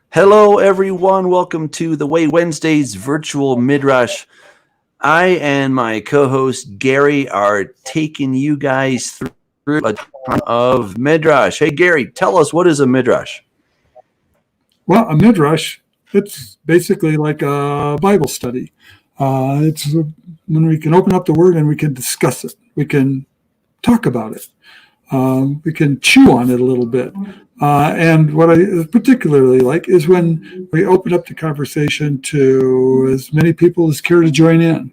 Hello, everyone. Welcome to the Way Wednesdays virtual Midrash. I and my co-host Gary are taking you guys through a ton of Midrash. Hey, Gary, tell us, what is a Midrash? Well, a Midrash, it's basically like a Bible study. It's when we can open up the Word and we can discuss it. We can talk about it. We can chew on it a little bit. And what I particularly like is when we open up the conversation to as many people as care to join in.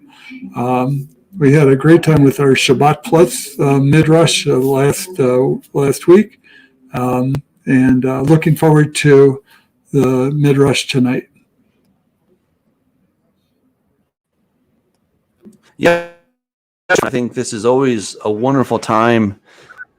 We had a great time with our Shabbat Plus Midrash last week, and looking forward to the Midrash tonight. Yeah, I think this is always a wonderful time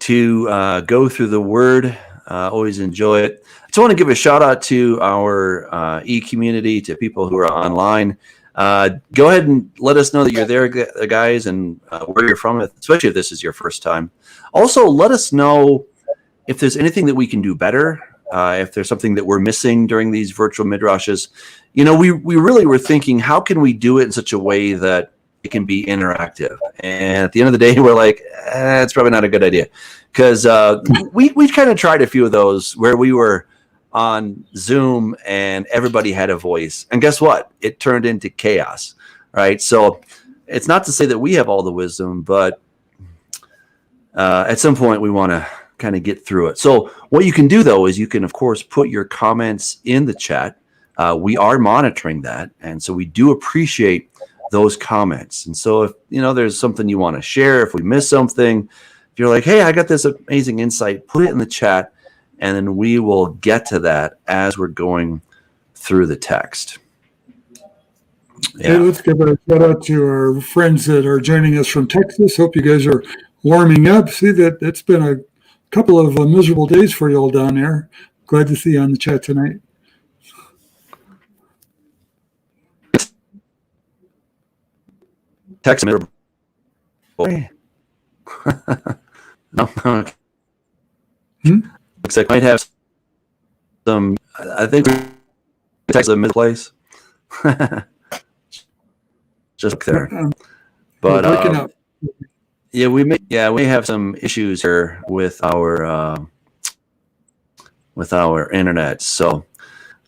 to go through the Word. Always enjoy it. I just want to give a shout out to our e-community, to people who are online. Go ahead and let us know that you're there, guys, and where you're from, especially if this is your first time. Also, let us know if there's anything that we can do better, if there's something that we're missing during these virtual midrashes. You know, we really were thinking, how can we do it in such a way that it can be interactive? And at the end of the day, we're like, it's probably not a good idea, because we kind of tried a few of those where we were on Zoom and everybody had a voice, and guess what? It turned into chaos, right? So it's not to say that we have all the wisdom, but at some point we want to kind of get through it. So what you can do, though, is you can, of course, put your comments in the chat. We are monitoring that, and so we do appreciate those comments. And so if there's something you want to share, if we miss something, if you're like, hey, I got this amazing insight, put it in the chat, and then we will get to that as we're going through the text. Yeah. Hey, let's give a shout out to our friends that are joining us from Texas. Hope you guys are warming up. See that it's been a couple of miserable days for you all down there. Glad to see you on the chat tonight. Text boy. No. Looks like I might have some. I think we text them in place. Just there, but we may have some issues here with our internet. So,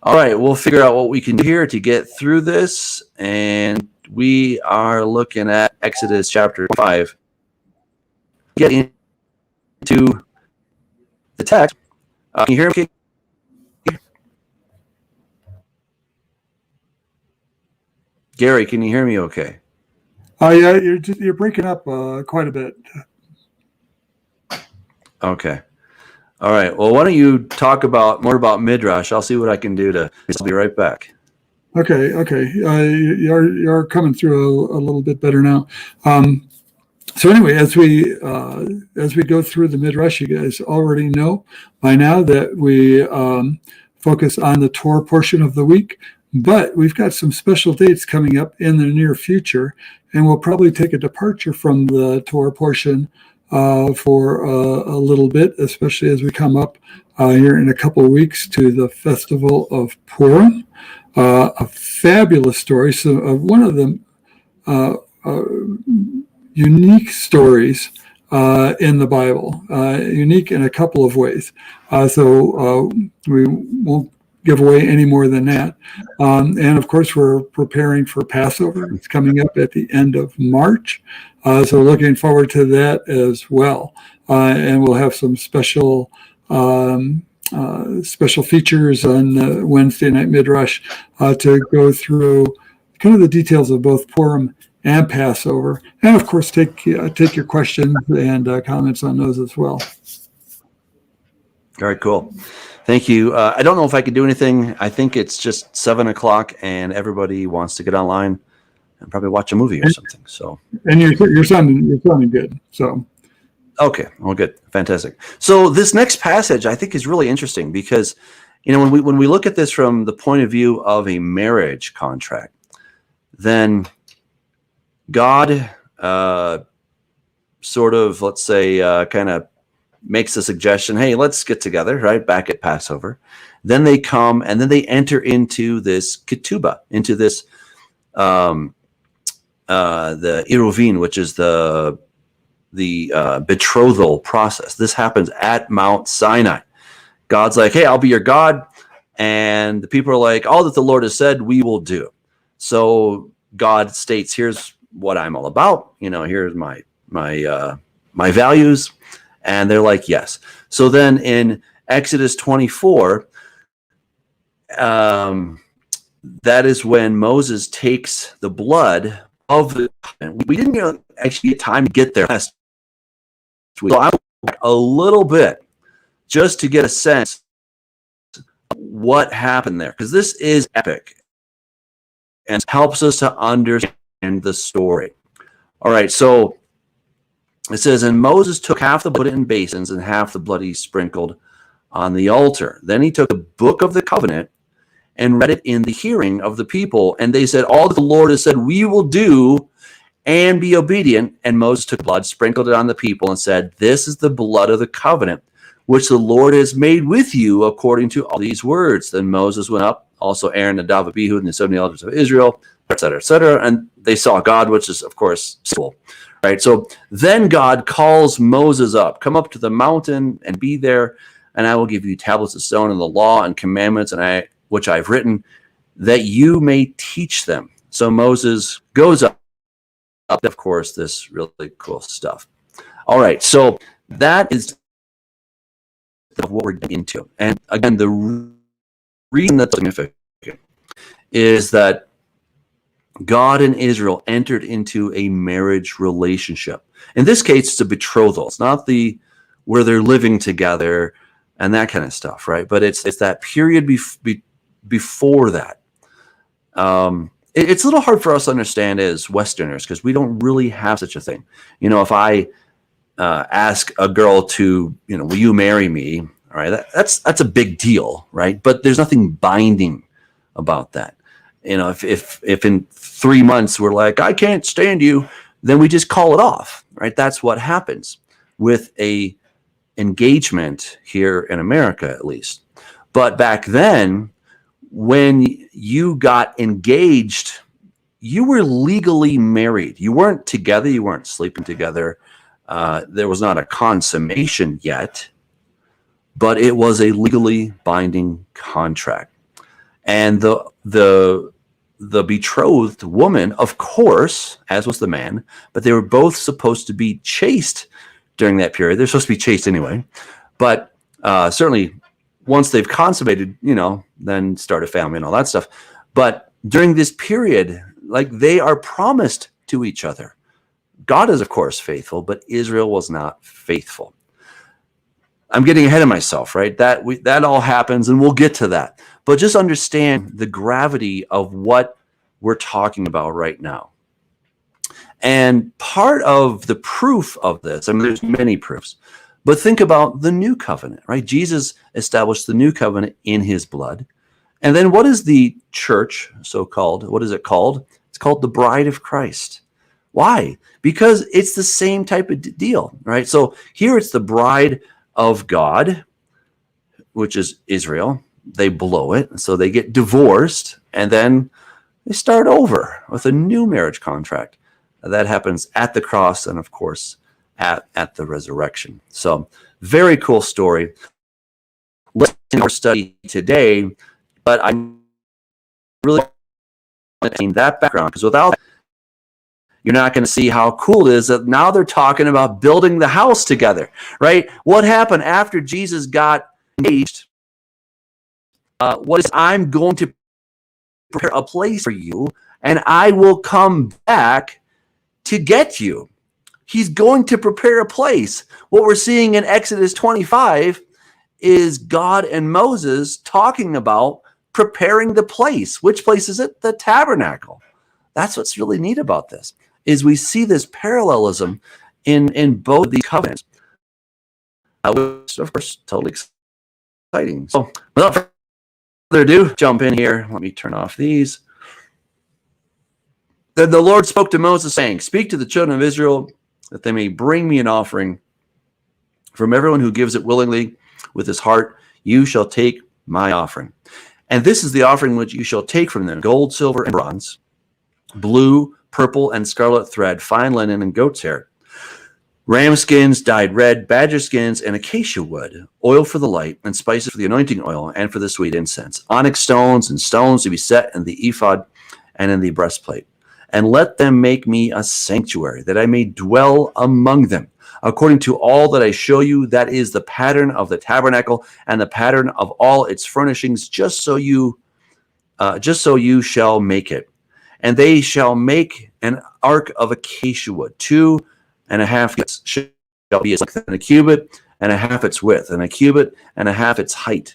all right, we'll figure out what we can do here to get through this, and we are looking at Exodus chapter 5. Get into the text. Can you hear me? Gary, can you hear me okay? Yeah, you're breaking up quite a bit. Okay. All right. Well, why don't you talk more about Midrash? I'll see what I can do to. I'll be right back. Okay. You're coming through a little bit better now. So anyway, as we go through the Midrash, you guys already know by now that we focus on the Torah portion of the week, but we've got some special dates coming up in the near future, and we'll probably take a departure from the Torah portion for a little bit, especially as we come up here in a couple of weeks to the festival of Purim. A fabulous story. So one of the unique stories in the Bible, unique in a couple of ways. So we won't give away any more than that. And of course, we're preparing for Passover. It's coming up at the end of March. So looking forward to that as well. And we'll have some special features on Wednesday night Midrash to go through kind of the details of both Purim and Passover, and of course take your questions and comments on those as well. All right, cool. Thank you. I don't know if I could do anything. I think it's just 7:00, and everybody wants to get online and probably watch a movie or something. So, and you're sounding good. So, okay, well, good, fantastic. So this next passage I think is really interesting because, when we look at this from the point of view of a marriage contract, then God sort of, let's say, kind of makes a suggestion, hey, let's get together, right, back at Passover. Then they come, and then they enter into this ketubah, into this the iruvin, which is the betrothal process. This happens at Mount Sinai. God's like, hey, I'll be your God. And the people are like, all that the Lord has said, we will do. So God states, here's what I'm all about. Here's my values. And they're like, yes. So then in Exodus 24, that is when Moses takes the blood of the covenant. We didn't actually get time to get there last week. So I went back a little bit just to get a sense of what happened there, because this is epic and helps us to understand the story. All right, so it says, and Moses took half the blood in basins and half the blood he sprinkled on the altar. Then he took the book of the covenant and read it in the hearing of the people. And they said, all that the Lord has said, we will do and be obedient. And Moses took blood, sprinkled it on the people, and said, this is the blood of the covenant, which the Lord has made with you according to all these words. Then Moses went up, also Aaron, Nadab, Abihu, and the 70 elders of Israel, et cetera, et cetera. And they saw God, which is, of course, cool. Right. So then God calls Moses up, come up to the mountain and be there, and I will give you tablets of stone and the law and commandments, which I've written, that you may teach them. So Moses goes up, of course, this really cool stuff. All right. So that is what we're getting into. And again, the reason that's significant is that God and Israel entered into a marriage relationship. In this case, it's a betrothal. It's not where they're living together and that kind of stuff, right? But it's that period before that. It's a little hard for us to understand as Westerners because we don't really have such a thing. If I ask a girl to, will you marry me? All right, that's a big deal, right? But there's nothing binding about that. If in 3 months we're like, I can't stand you, then we just call it off, right? That's what happens with a engagement here in America, at least. But back then, when you got engaged, you were legally married. You weren't together. You weren't sleeping together. There was not a consummation yet, but it was a legally binding contract. And the betrothed woman, of course, as was the man, but they were both supposed to be chaste during that period. They're supposed to be chaste anyway, but certainly once they've consummated, then start a family and all that stuff. But during this period, like, they are promised to each other. God is, of course, faithful, but Israel was not faithful. I'm getting ahead of myself, right? That all happens, and we'll get to that. But just understand the gravity of what we're talking about right now. And part of the proof of this, there's many proofs, but think about the new covenant, right? Jesus established the new covenant in his blood. And then what is the church, so-called? What is it called? It's called the bride of Christ. Why? Because it's the same type of deal, right? So here it's the bride of God, which is Israel. They blow it, so they get divorced, and then they start over with a new marriage contract. That happens at the cross and, of course, at the resurrection. So very cool story. Let's do our study today, but I really want to that background, because without that, you're not going to see how cool it is that now they're talking about building the house together, right? What happened after Jesus got engaged? I'm going to prepare a place for you, and I will come back to get you. He's going to prepare a place. What we're seeing in Exodus 25 is God and Moses talking about preparing the place. Which place is it? The tabernacle. That's what's really neat about this, is we see this parallelism in both of these covenants, which, of course, totally exciting. So without further ado, jump in here. Let me turn off these. Then the Lord spoke to Moses, saying, speak to the children of Israel that they may bring me an offering From everyone who gives it willingly with his heart, you shall take my offering. And this is the offering which you shall take from them: gold, silver, and bronze, blue, purple, and scarlet thread, fine linen, and goat's hair, ram skins dyed red, badger skins, and acacia wood, oil for the light, and spices for the anointing oil, and for the sweet incense, onyx stones and stones to be set in the ephod and in the breastplate. And let them make me a sanctuary, that I may dwell among them, according to all that I show you. That is the pattern of the tabernacle and the pattern of all its furnishings, just so you shall make it. And they shall make an ark of acacia wood, 2.5 cubits shall be its length, and a cubit and a half its width, and a cubit and a half its height.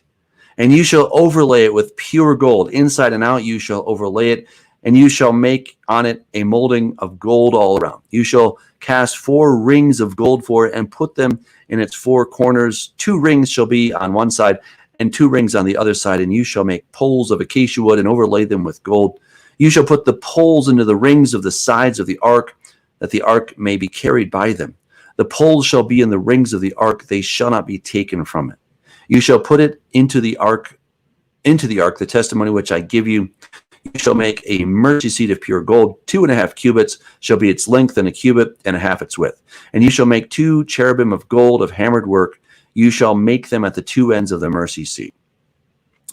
And you shall overlay it with pure gold, inside and out you shall overlay it, and you shall make on it a molding of gold all around. You shall cast 4 rings of gold for it, and put them in its 4 corners. 2 rings shall be on one side, and 2 rings on the other side. And you shall make poles of acacia wood, and overlay them with gold. You shall put the poles into the rings of the sides of the ark, that the ark may be carried by them. The poles shall be in the rings of the ark; they shall not be taken from it. You shall put it into the ark, the testimony which I give you. You shall make a mercy seat of pure gold. 2.5 cubits shall be its length, and a cubit and a half its width. And you shall make 2 cherubim of gold of hammered work. You shall make them at the 2 ends of the mercy seat.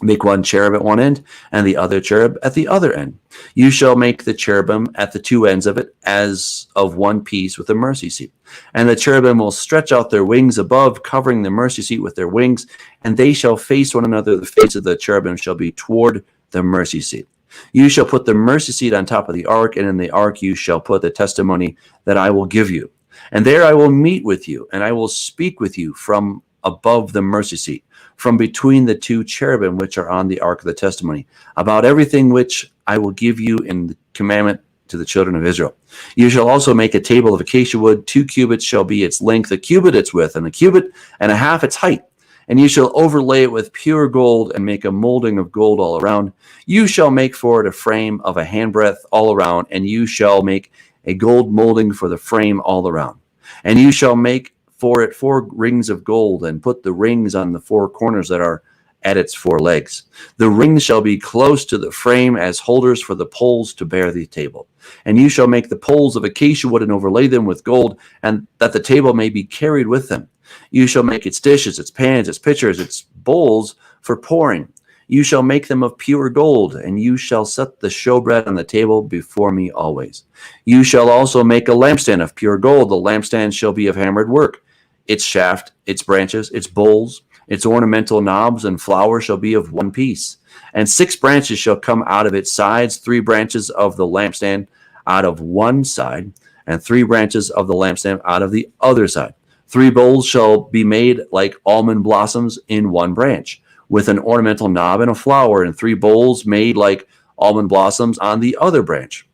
Make 1 cherub at one end, and the other cherub at the other end. You shall make the cherubim at the 2 ends of it as of one piece with the mercy seat. And the cherubim will stretch out their wings above, covering the mercy seat with their wings, and they shall face one another. The face of the cherubim shall be toward the mercy seat. You shall put the mercy seat on top of the ark, and in the ark you shall put the testimony that I will give you. And there I will meet with you, and I will speak with you from above the mercy seat, from between the 2 cherubim which are on the ark of the testimony, about everything which I will give you in the commandment to the children of Israel. You shall also make a table of acacia wood. 2 cubits shall be its length, a cubit its width, and a cubit and a half its height. And you shall overlay it with pure gold, and make a molding of gold all around. You shall make for it a frame of a handbreadth all around, and you shall make a gold molding for the frame all around. And you shall make for it 4 rings of gold, and put the rings on the 4 corners that are at its 4 legs. The rings shall be close to the frame as holders for the poles to bear the table. And you shall make the poles of acacia wood, and overlay them with gold, and that the table may be carried with them. You shall make its dishes, its pans, its pitchers, its bowls for pouring. You shall make them of pure gold, and you shall set the showbread on the table before me always. You shall also make a lampstand of pure gold. The lampstand shall be of hammered work. Its shaft, its branches, its bowls, its ornamental knobs and flower shall be of one piece. And 6 branches shall come out of its sides, 3 branches of the lampstand out of one side, and 3 branches of the lampstand out of the other side. 3 bowls shall be made like almond blossoms in one branch, with an ornamental knob and a flower, and 3 bowls made like almond blossoms on the other branch,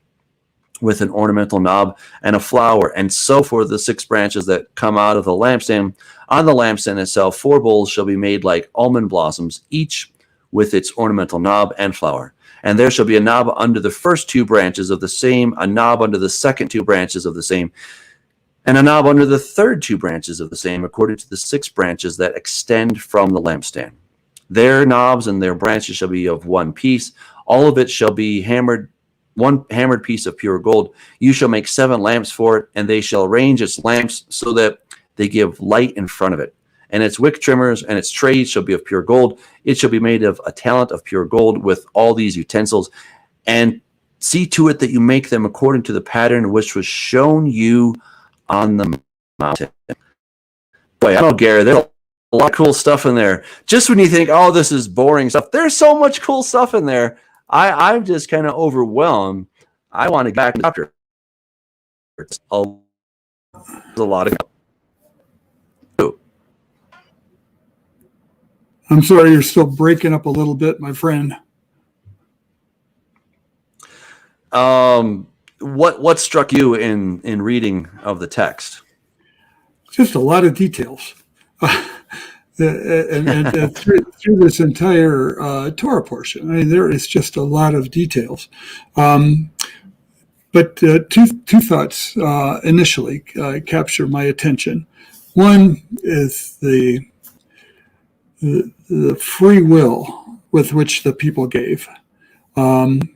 with an ornamental knob and a flower. And so for the 6 branches that come out of the lampstand, on the lampstand itself 4 bowls shall be made like almond blossoms, each with its ornamental knob and flower. And there shall be a knob under the first 2 branches of the same, a knob under the second 2 branches of the same, and a knob under the third 2 branches of the same, according to the 6 branches that extend from the lampstand. Their knobs and their branches shall be of one piece. All of it shall be hammered, one hammered piece of pure gold. You shall make 7 lamps for it, and they shall arrange its lamps so that they give light in front of it. And its wick trimmers and its trays shall be of pure gold. It shall be made of a talent of pure gold with all these utensils. And see to it that you make them according to the pattern which was shown you on the mountain. Boy, I don't know, Gary, there's a lot of cool stuff in there. Just when you think, oh, this is boring stuff, there's so much cool stuff in there. I'm just kind of overwhelmed. I want to get back to the chapter. It's a lot of. I'm sorry, you're still breaking up a little bit, my friend. What struck you in reading of the text? Just a lot of details. and through this entire Torah portion, I mean, there is just a lot of details. But two thoughts initially capture my attention. One is the free will with which the people gave, and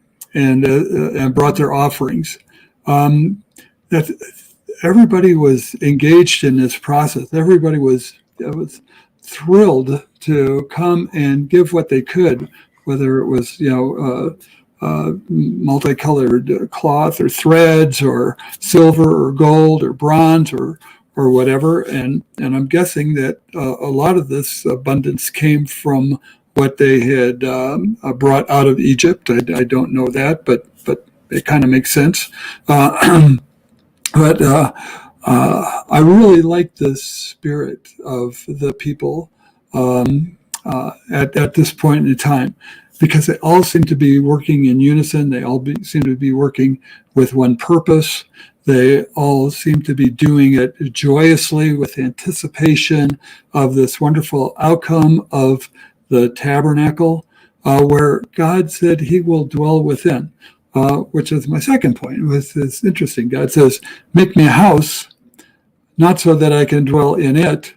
brought their offerings. That everybody was engaged in this process. Everybody was thrilled to come and give what they could, whether it was multicolored cloth or threads or silver or gold or bronze or whatever. And I'm guessing that a lot of this abundance came from what they had brought out of Egypt. I don't know that, but it kind of makes sense. But I really like the spirit of the people at this point in time, because they all seem to be working in unison. They all seem to be working with one purpose. They all seem to be doing it joyously with anticipation of this wonderful outcome of the tabernacle, where God said he will dwell within, which is my second point. It's interesting. God says, make me a house, not so that I can dwell in it,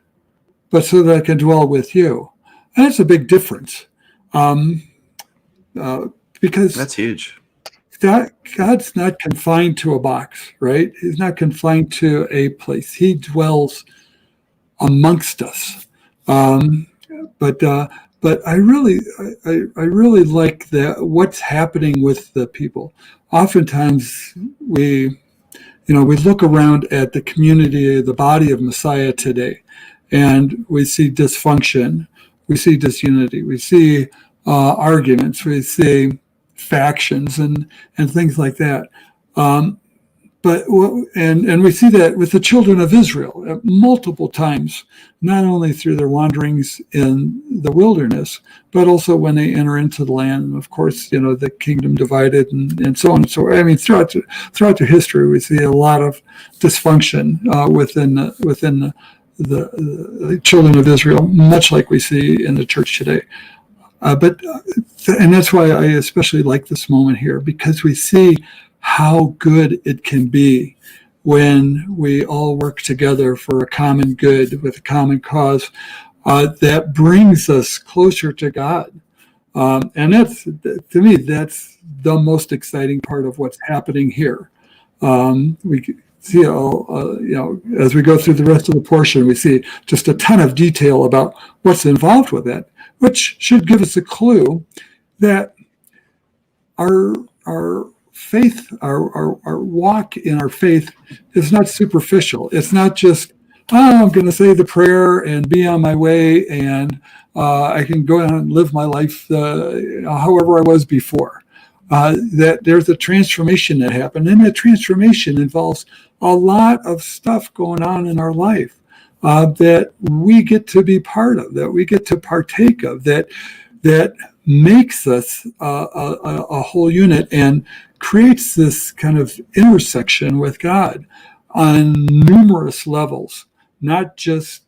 but so that I can dwell with you. And that's a big difference. Because that's huge. God's not confined to a box, right? He's not confined to a place. He dwells amongst us. But I really like that. What's happening with the people? Oftentimes we look around at the community, the body of Messiah today, and we see dysfunction, we see disunity, we see arguments, we see factions and things like that. But we see that with the children of Israel multiple times, not only through their wanderings in the wilderness, but also when they enter into the land. And of course, the kingdom divided and so on. So I mean, throughout their history, we see a lot of dysfunction within the children of Israel, much like we see in the church today. And that's why I especially like this moment here, because we see how good it can be when we all work together for a common good with a common cause that brings us closer to God. And that's, to me, that's the most exciting part of what's happening here. We see, as we go through the rest of the portion, we see just a ton of detail about what's involved with that, which should give us a clue that our faith, our walk in our faith is not superficial. It's not just, I'm going to say the prayer and be on my way, and I can go out and live my life however I was before. That there's a transformation that happened, and that transformation involves a lot of stuff going on in our life that we get to be part of, that we get to partake of, that makes us a whole unit and creates this kind of intersection with God on numerous levels, not just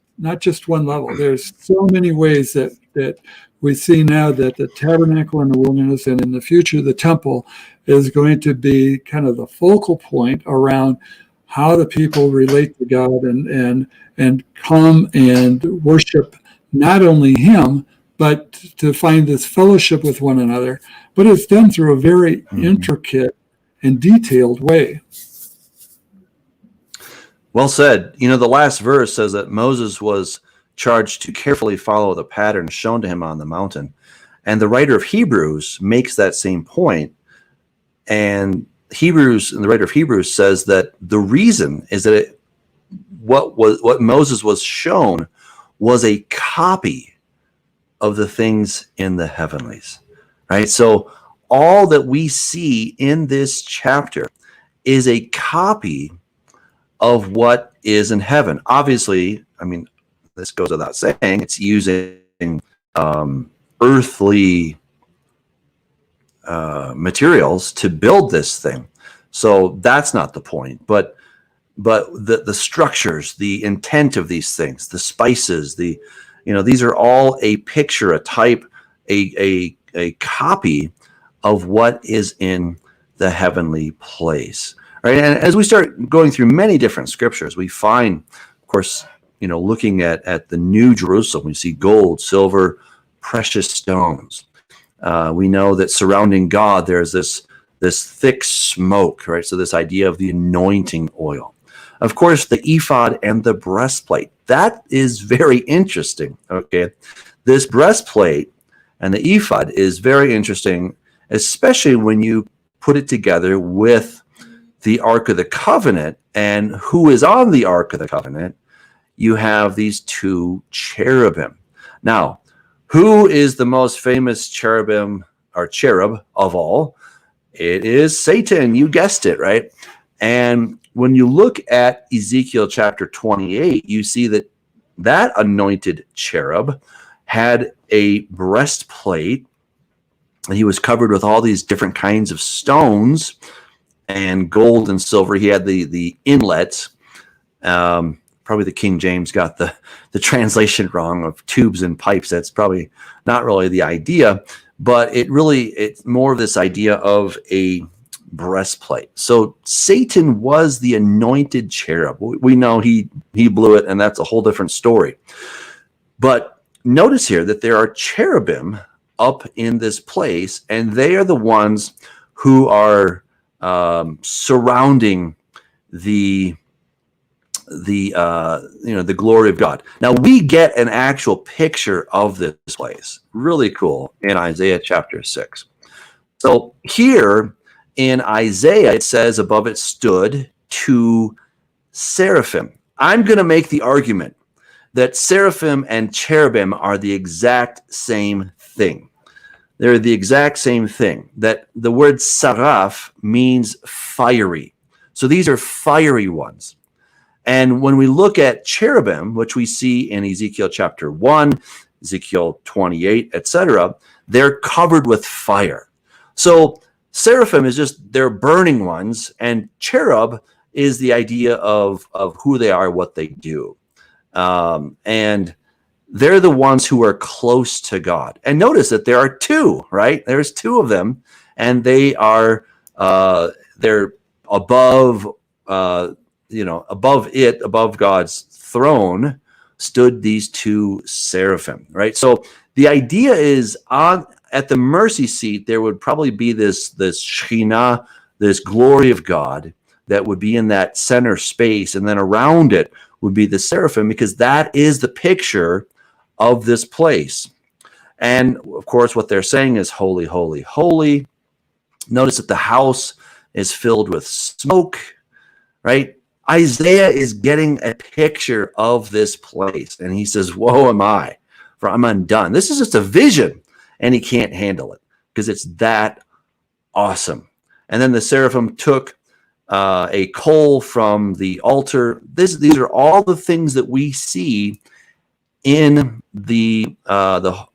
one level. There's so many ways that we see now that the tabernacle in the wilderness, and in the future the temple, is going to be kind of the focal point around how the people relate to God and come and worship not only him, but to find this fellowship with one another. But it's done through a very intricate and detailed way. Well said. The last verse says that Moses was charged to carefully follow the pattern shown to him on the mountain. And the writer of Hebrews makes that same point. And the writer of Hebrews says that the reason is that what Moses was shown was a copy of the things in the heavenlies, right? So all that we see in this chapter is a copy of what is in heaven. Obviously, I mean, this goes without saying, it's using earthly materials to build this thing. So that's not the point. But the structures, the intent of these things, the spices, these are all a picture, a type, a copy of what is in the heavenly place. Right? And as we start going through many different scriptures, we find, of course, looking at the New Jerusalem, we see gold, silver, precious stones. We know that surrounding God, there's this thick smoke, right? So this idea of the anointing oil. Of course, the ephod and the breastplate. That is very interesting, okay? This breastplate and the ephod is very interesting, especially when you put it together with the Ark of the Covenant. And who is on the Ark of the Covenant? You have these two cherubim. Now, who is the most famous cherub of all? It is Satan. You guessed it, right? And when you look at Ezekiel chapter 28, you see that anointed cherub had a breastplate. He was covered with all these different kinds of stones and gold and silver. He had the inlets. Probably the King James got the translation wrong of tubes and pipes. That's probably not really the idea, but it's more of this idea of a breastplate. So Satan was the anointed cherub. We know he blew it, and that's a whole different story. But notice here that there are cherubim up in this place, and they are the ones who are surrounding the glory of God. Now we get an actual picture of this place. Really cool in Isaiah chapter 6. So here in Isaiah, it says above it stood two seraphim. I'm going to make the argument that seraphim and cherubim are the exact same thing. They're the exact same thing. That the word saraph means fiery. So these are fiery ones. And when we look at cherubim, which we see in Ezekiel chapter 1, Ezekiel 28, etc., they're covered with fire. So seraphim is just, they're burning ones, and cherub is the idea of who they are, what they do. And they're the ones who are close to God. And notice that there are two, right? There's two of them, and they are, they're above, above God's throne stood these two seraphim, right? So the idea is at the mercy seat, there would probably be this Shekhinah, this glory of God that would be in that center space. And then around it would be the seraphim, because that is the picture of this place. And of course, what they're saying is holy, holy, holy. Notice that the house is filled with smoke, right? Isaiah is getting a picture of this place, and he says, woe am I, for I'm undone. This is just a vision, and he can't handle it because it's that awesome. And then the seraphim took a coal from the altar. These are all the things that we see in the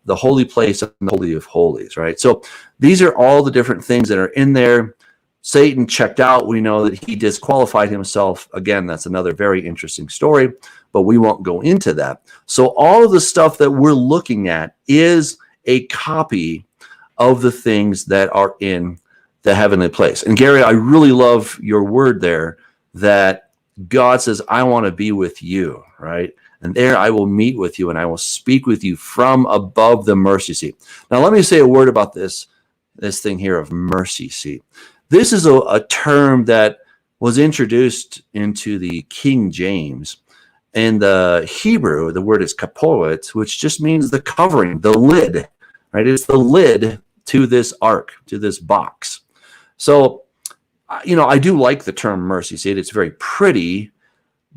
holy place and the Holy of Holies, right? So these are all the different things that are in there. Satan checked out. We know that he disqualified himself. Again, that's another very interesting story, but we won't go into that. So all of the stuff that we're looking at is a copy of the things that are in the heavenly place. And Gary, I really love your word there that God says, I want to be with you, right? And there I will meet with you and I will speak with you from above the mercy seat. Now, let me say a word about this thing here of mercy seat. This is a term that was introduced into the King James. In the Hebrew, the word is kaporet, which just means the covering, the lid, right? It's the lid to this ark, to this box. So, I do like the term mercy seat. It's very pretty,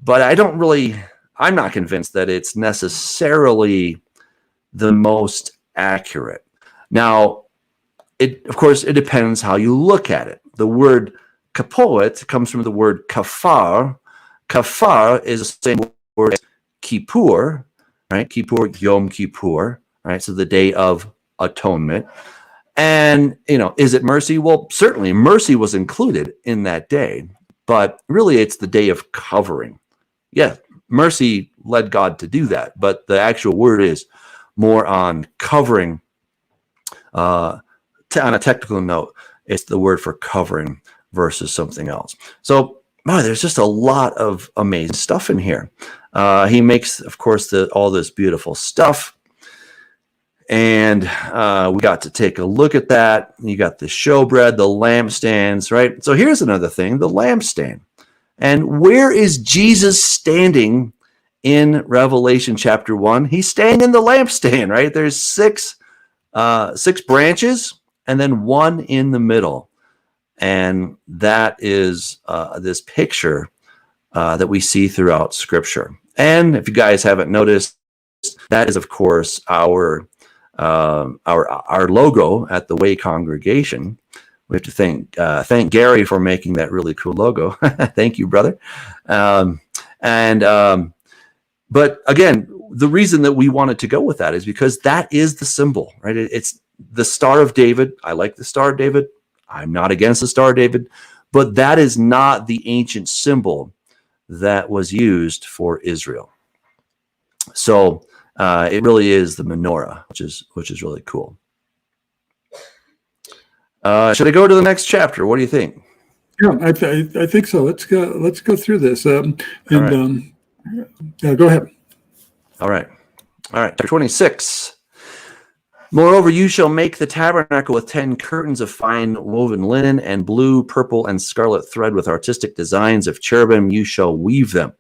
but I'm not convinced that it's necessarily the most accurate. Now, of course, it depends how you look at it. The word kapoet comes from the word kafar. Kafar is the same word as Kippur, right? Kippur, Yom Kippur, right? So the Day of Atonement. And, is it mercy? Well, certainly mercy was included in that day, but really it's the day of covering. Yeah, mercy led God to do that, but the actual word is more on covering. On a technical note, it's the word for covering versus something else. So, there's just a lot of amazing stuff in here. He makes, of course, all this beautiful stuff. And we got to take a look at that. You got the showbread, the lampstands, right? So here's another thing, the lampstand. And where is Jesus standing in Revelation chapter 1? He's standing in the lampstand, right? There's six branches and then one in the middle. And that is this picture that we see throughout Scripture. And if you guys haven't noticed, that is, of course, our logo at the Way Congregation. We have to thank Gary for making that really cool logo. Thank you, brother. But again, the reason that we wanted to go with that is because that is the symbol, right? It's the Star of David. I like the Star of David. I'm not against the Star of David, but that is not the ancient symbol that was used for Israel. So it really is the menorah, which is really cool. Should I go to the next chapter? What do you think? Yeah, I think so. Let's go through this. Yeah, go ahead. All right. Chapter 26. Moreover, you shall make the tabernacle with 10 curtains of fine woven linen and blue, purple, and scarlet thread with artistic designs of cherubim. You shall weave them.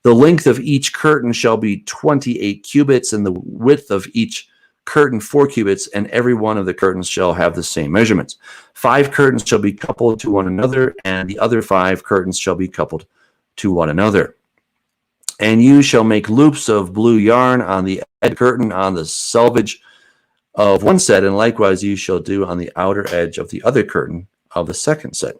The length of each curtain shall be 28 cubits, and the width of each curtain 4 cubits, and every one of the curtains shall have the same measurements. 5 curtains shall be coupled to one another, and the other 5 curtains shall be coupled to one another. And you shall make loops of blue yarn on the edge curtain on the selvage of one set, and likewise you shall do on the outer edge of the other curtain of the second set.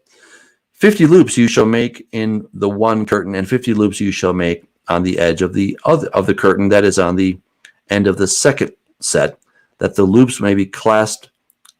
50 loops you shall make in the one curtain, and 50 loops you shall make on the edge of the curtain that is on the end of the second set, that the loops may be clasped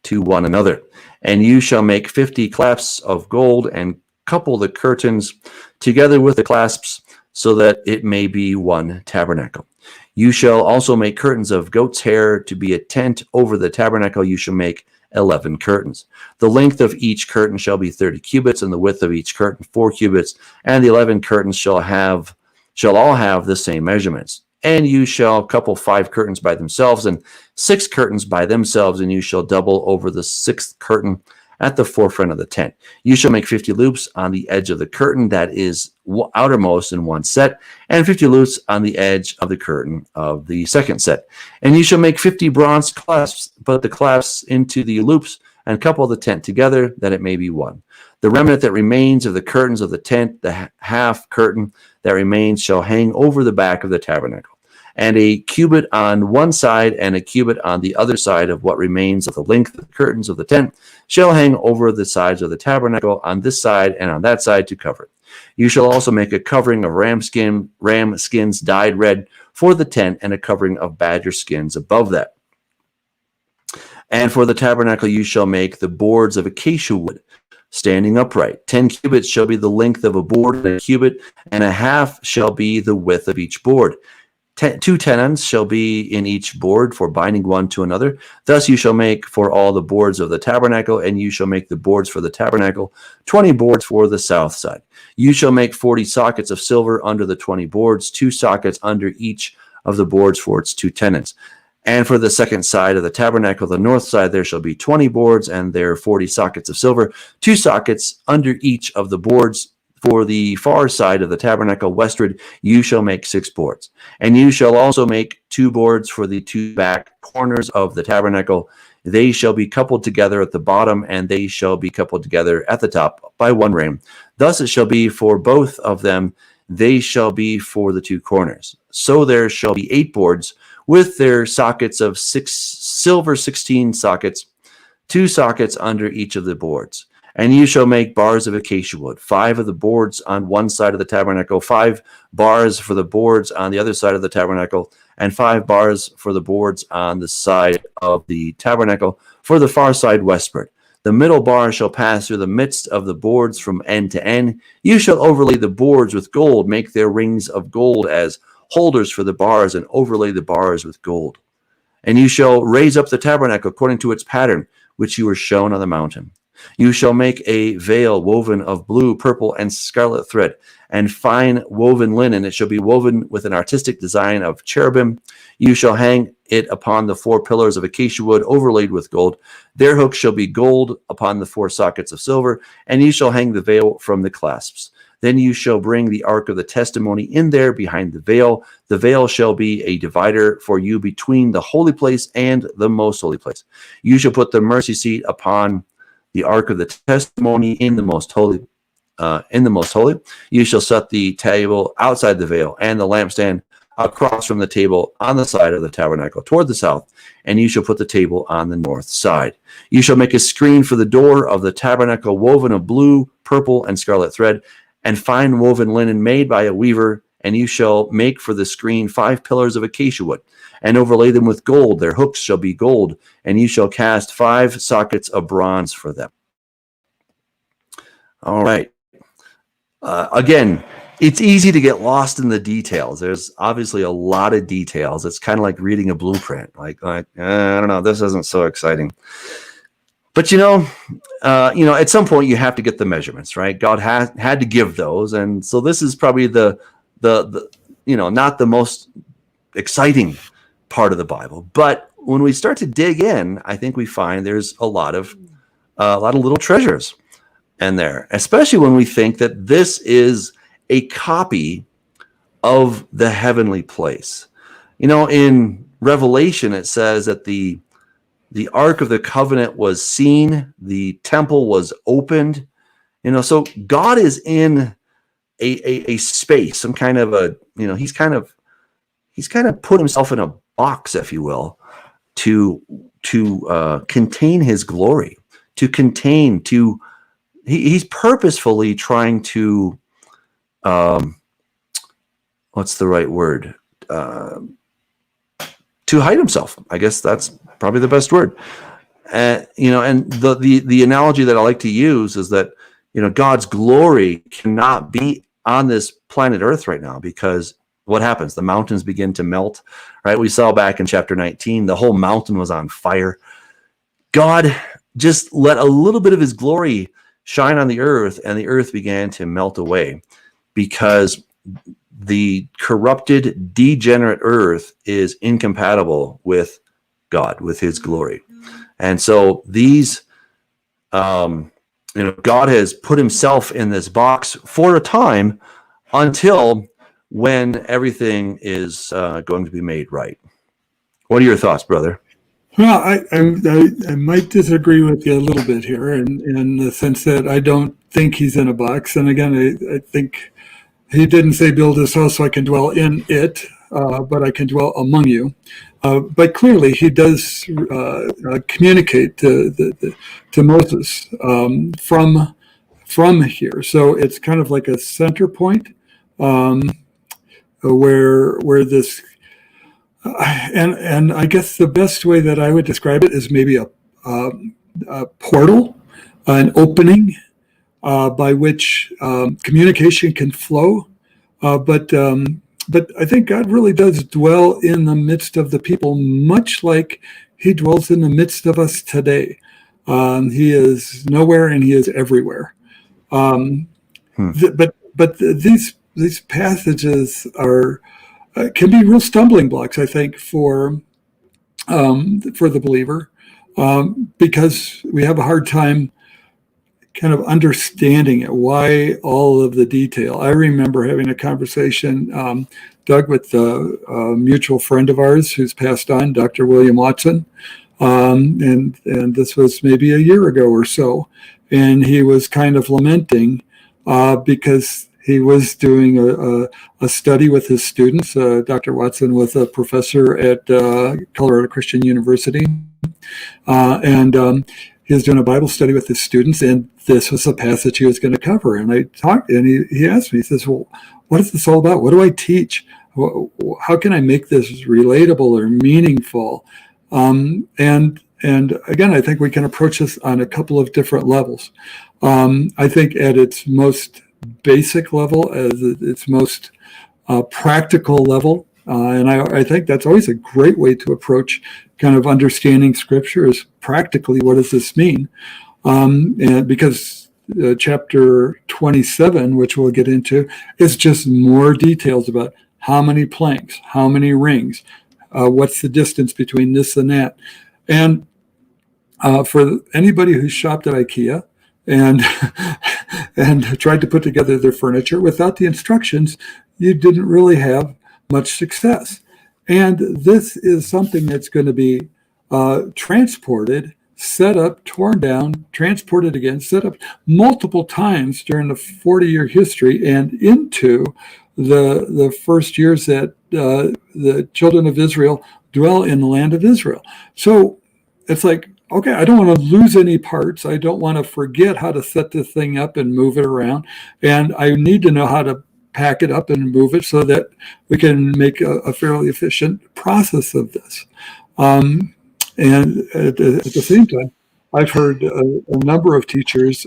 to one another. And you shall make 50 clasps of gold and couple the curtains together with the clasps, so that it may be one tabernacle. You shall also make curtains of goat's hair to be a tent over the tabernacle. You shall make 11 curtains. The length of each curtain shall be 30 cubits, and the width of each curtain 4 cubits, and the 11 curtains shall all have the same measurements. And you shall couple 5 curtains by themselves and 6 curtains by themselves, and you shall double over the 6th curtain at the forefront of the tent. You shall make 50 loops on the edge of the curtain that is outermost in one set, and 50 loops on the edge of the curtain of the second set. And you shall make 50 bronze clasps, put the clasps into the loops, and couple the tent together, that it may be one. The remnant that remains of the curtains of the tent, the half curtain that remains, shall hang over the back of the tabernacle. And a cubit on one side and a cubit on the other side of what remains of the length of the curtains of the tent shall hang over the sides of the tabernacle on this side and on that side to cover it. You shall also make a covering of ram skins dyed red for the tent, and a covering of badger skins above that. And for the tabernacle you shall make the boards of acacia wood, standing upright. 10 cubits shall be the length of a board, and a cubit and a half shall be the width of each board. 2 tenons shall be in each board for binding one to another. Thus you shall make for all the boards of the tabernacle, and you shall make the boards for the tabernacle 20 boards for the south side. You shall make 40 sockets of silver under the 20 boards, 2 sockets under each of the boards for its 2 tenons. And for the second side of the tabernacle, the north side, there shall be 20 boards, and there 40 sockets of silver, 2 sockets under each of the boards. For the far side of the tabernacle westward, you shall make 6 boards. And you shall also make 2 boards for the 2 back corners of the tabernacle. They shall be coupled together at the bottom, and they shall be coupled together at the top by one ring. Thus it shall be for both of them. They shall be for the 2 corners. So there shall be 8 boards with their sockets of 6 silver 16 sockets, 2 sockets under each of the boards. And you shall make bars of acacia wood, 5 of the boards on one side of the tabernacle, 5 bars for the boards on the other side of the tabernacle, and 5 bars for the boards on the side of the tabernacle for the far side westward. The middle bar shall pass through the midst of the boards from end to end. You shall overlay the boards with gold, make their rings of gold as holders for the bars, and overlay the bars with gold. And you shall raise up the tabernacle according to its pattern, which you were shown on the mountain. You shall make a veil woven of blue, purple, and scarlet thread, and fine woven linen. It shall be woven with an artistic design of cherubim. You shall hang it upon the 4 pillars of acacia wood overlaid with gold. Their hooks shall be gold upon the 4 sockets of silver, and you shall hang the veil from the clasps. Then you shall bring the ark of the testimony in there behind the veil. The veil shall be a divider for you between the holy place and the most holy place. You shall put the mercy seat upon the ark of the testimony in the most holy. You shall set the table outside the veil and the lampstand across from the table on the side of the tabernacle toward the south, and you shall put the table on the north side. You shall make a screen for the door of the tabernacle woven of blue, purple, and scarlet thread, and fine woven linen made by a weaver, and you shall make for the screen 5 pillars of acacia wood, and overlay them with gold. Their hooks shall be gold, and you shall cast 5 sockets of bronze for them. All right. Again, it's easy to get lost in the details. There's obviously a lot of details. It's kind of like reading a blueprint. I don't know, this isn't so exciting. But at some point you have to get the measurements, right? God had to give those, and so this is probably the not the most exciting part of the Bible. But when we start to dig in, I think we find there's a lot of little treasures in there, especially when we think that this is a copy of the heavenly place. In Revelation it says that the Ark of the Covenant was seen, the temple was opened, so God is in a space, some kind of he's kind of put himself in a box, if you will, to contain his glory, he's purposefully trying to, what's the right word? To hide himself. I guess that's probably the best word. And the analogy that I like to use is that, God's glory cannot be on this planet Earth right now, because what happens? The mountains begin to melt, right? We saw back in chapter 19, the whole mountain was on fire. God just let a little bit of his glory shine on the earth, and the earth began to melt away, because the corrupted, degenerate earth is incompatible with God, with his glory. And so these, God has put himself in this box for a time until when everything is going to be made right. What are your thoughts, brother? Well, I might disagree with you a little bit here in the sense that I don't think he's in a box. And again, I think he didn't say build this house so I can dwell in it, but I can dwell among you. But clearly he does communicate to Moses from here. So it's kind of like a center point where this, and I guess the best way that I would describe it is maybe a portal, an opening by which communication can flow. But I think God really does dwell in the midst of the people, much like he dwells in the midst of us today. He is nowhere and he is everywhere. But these passages are can be real stumbling blocks, I think, for the believer, because we have a hard time kind of understanding it, why all of the detail. I remember having a conversation, Doug, with a mutual friend of ours who's passed on, Dr. William Watson, and this was maybe a year ago or so, and he was kind of lamenting because he was doing a study with his students. Dr. Watson was a professor at Colorado Christian University, and he was doing a Bible study with his students, and this was the passage he was going to cover. And I talked, and he asked me, he says, "Well, what is this all about? What do I teach? How can I make this relatable or meaningful?" And again, I think we can approach this on a couple of different levels. I think at its most basic level, as its most practical level, and I think that's always a great way to approach kind of understanding Scripture, is practically, what does this mean? And because chapter 27, which we'll get into, is just more details about how many planks, how many rings, what's the distance between this and that. And for anybody who's shopped at Acacia and and tried to put together their furniture without the instructions, you didn't really have much success. And this is something that's going to be transported, set up, torn down, transported again, set up multiple times during the 40-year history and into the first years that the children of Israel dwell in the land of Israel. So it's like, okay, I don't want to lose any parts. I don't want to forget how to set this thing up and move it around. And I need to know how to pack it up and move it so that we can make a fairly efficient process of this. And at the same time, I've heard a number of teachers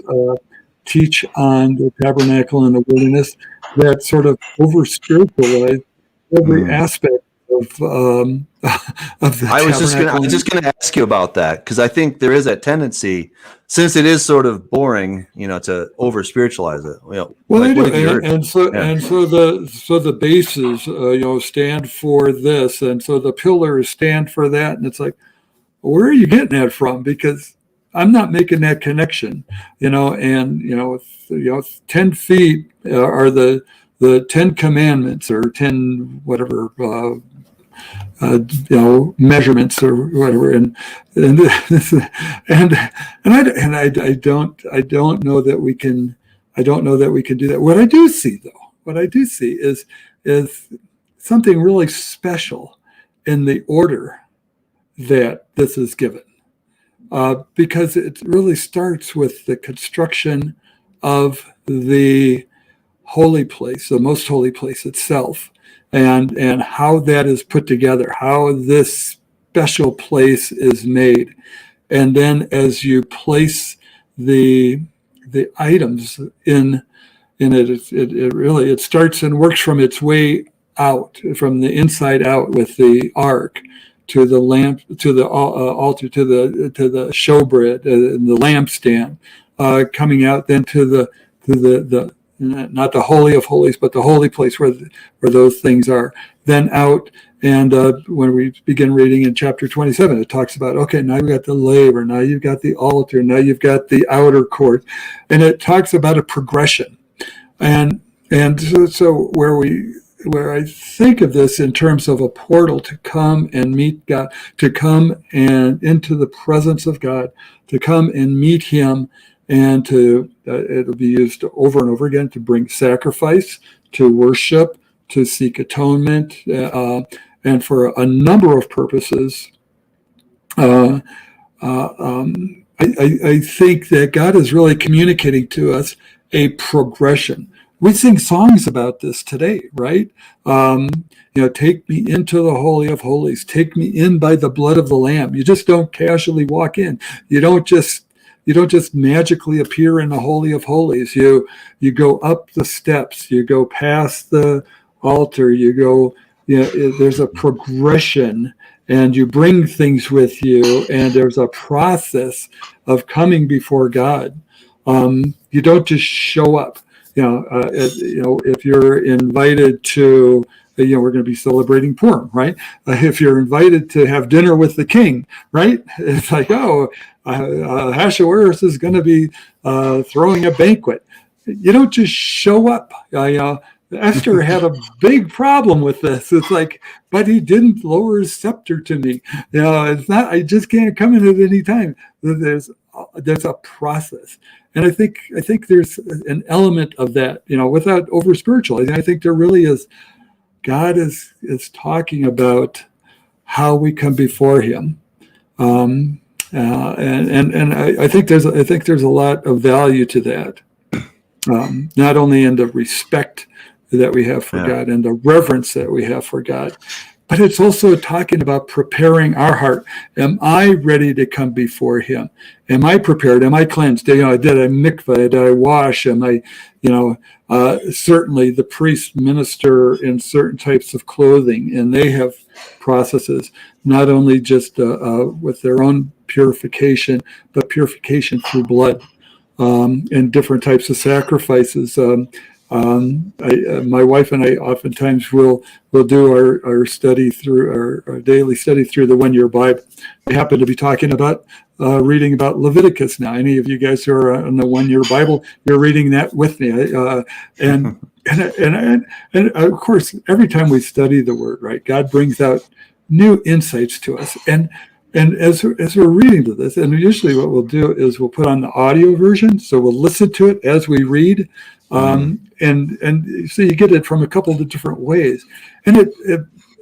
teach on the tabernacle in the wilderness that sort of over-spiritualize every aspect of the I was just gonna ask you about that, because I think there is that tendency, since it is sort of boring, to over spiritualize it. Well, like, they do, and so the bases, stand for this, and so the pillars stand for that, and it's like, where are you getting that from? Because I'm not making that connection, and 10 feet are the 10 commandments or 10 whatever. Measurements or whatever, and I don't know that we can. I don't know that we can do that. What I do see, though, is something really special in the order that this is given, because it really starts with the construction of the holy place, the most holy place itself. And how that is put together, how this special place is made. And then as you place the items in it, it really starts and works from its way out, from the inside out, with the ark to the lamp, to the altar, to the showbread, and the lampstand, coming out then to the not the Holy of Holies, but the holy place where those things are, then out. And when we begin reading in chapter 27, it talks about, okay, now you've got the laver, now you've got the altar, now you've got the outer court. And it talks about a progression. And so where I think of this in terms of a portal to come and meet God, to come and into the presence of God, to come and meet him, and it'll be used over and over again to bring sacrifice, to worship, to seek atonement, and for a number of purposes. I think that God is really communicating to us a progression. We sing songs about this today, right? Take me into the Holy of Holies. Take me in by the blood of the Lamb. You just don't casually walk in. You don't just magically appear in the Holy of Holies. You go up the steps, you go past the altar, there's a progression, and you bring things with you, and there's a process of coming before God. You don't just show up. If you're invited to, we're going to be celebrating Purim, right? If you're invited to have dinner with the king, right? It's like, Ahasuerus is going to be throwing a banquet. You don't just show up. Esther had a big problem with this. It's like, but he didn't lower his scepter to me. It's not, I just can't come in at any time. There's a process. And I think there's an element of that, without over spiritualizing. I think there really is. God is talking about how we come before him. And I think there's a lot of value to that, not only in the respect that we have for God and the reverence that we have for God, but it's also talking about preparing our heart. Am I ready to come before him? Am I prepared? Am I cleansed? Did I mikvah? Did I wash? Am I, certainly the priests minister in certain types of clothing, and they have processes, not only just with their own purification, but purification through blood, and different types of sacrifices. My wife and I oftentimes will do our study through our daily study through the 1 Year Bible. We happen to be talking about reading about Leviticus now. Any of you guys who are on the 1 Year Bible, you're reading that with me, and of course, every time we study the Word, right, God brings out new insights to us, and as we're reading to this, and usually what we'll do is we'll put on the audio version, so we'll listen to it as we read. And so you get it from a couple of different ways. And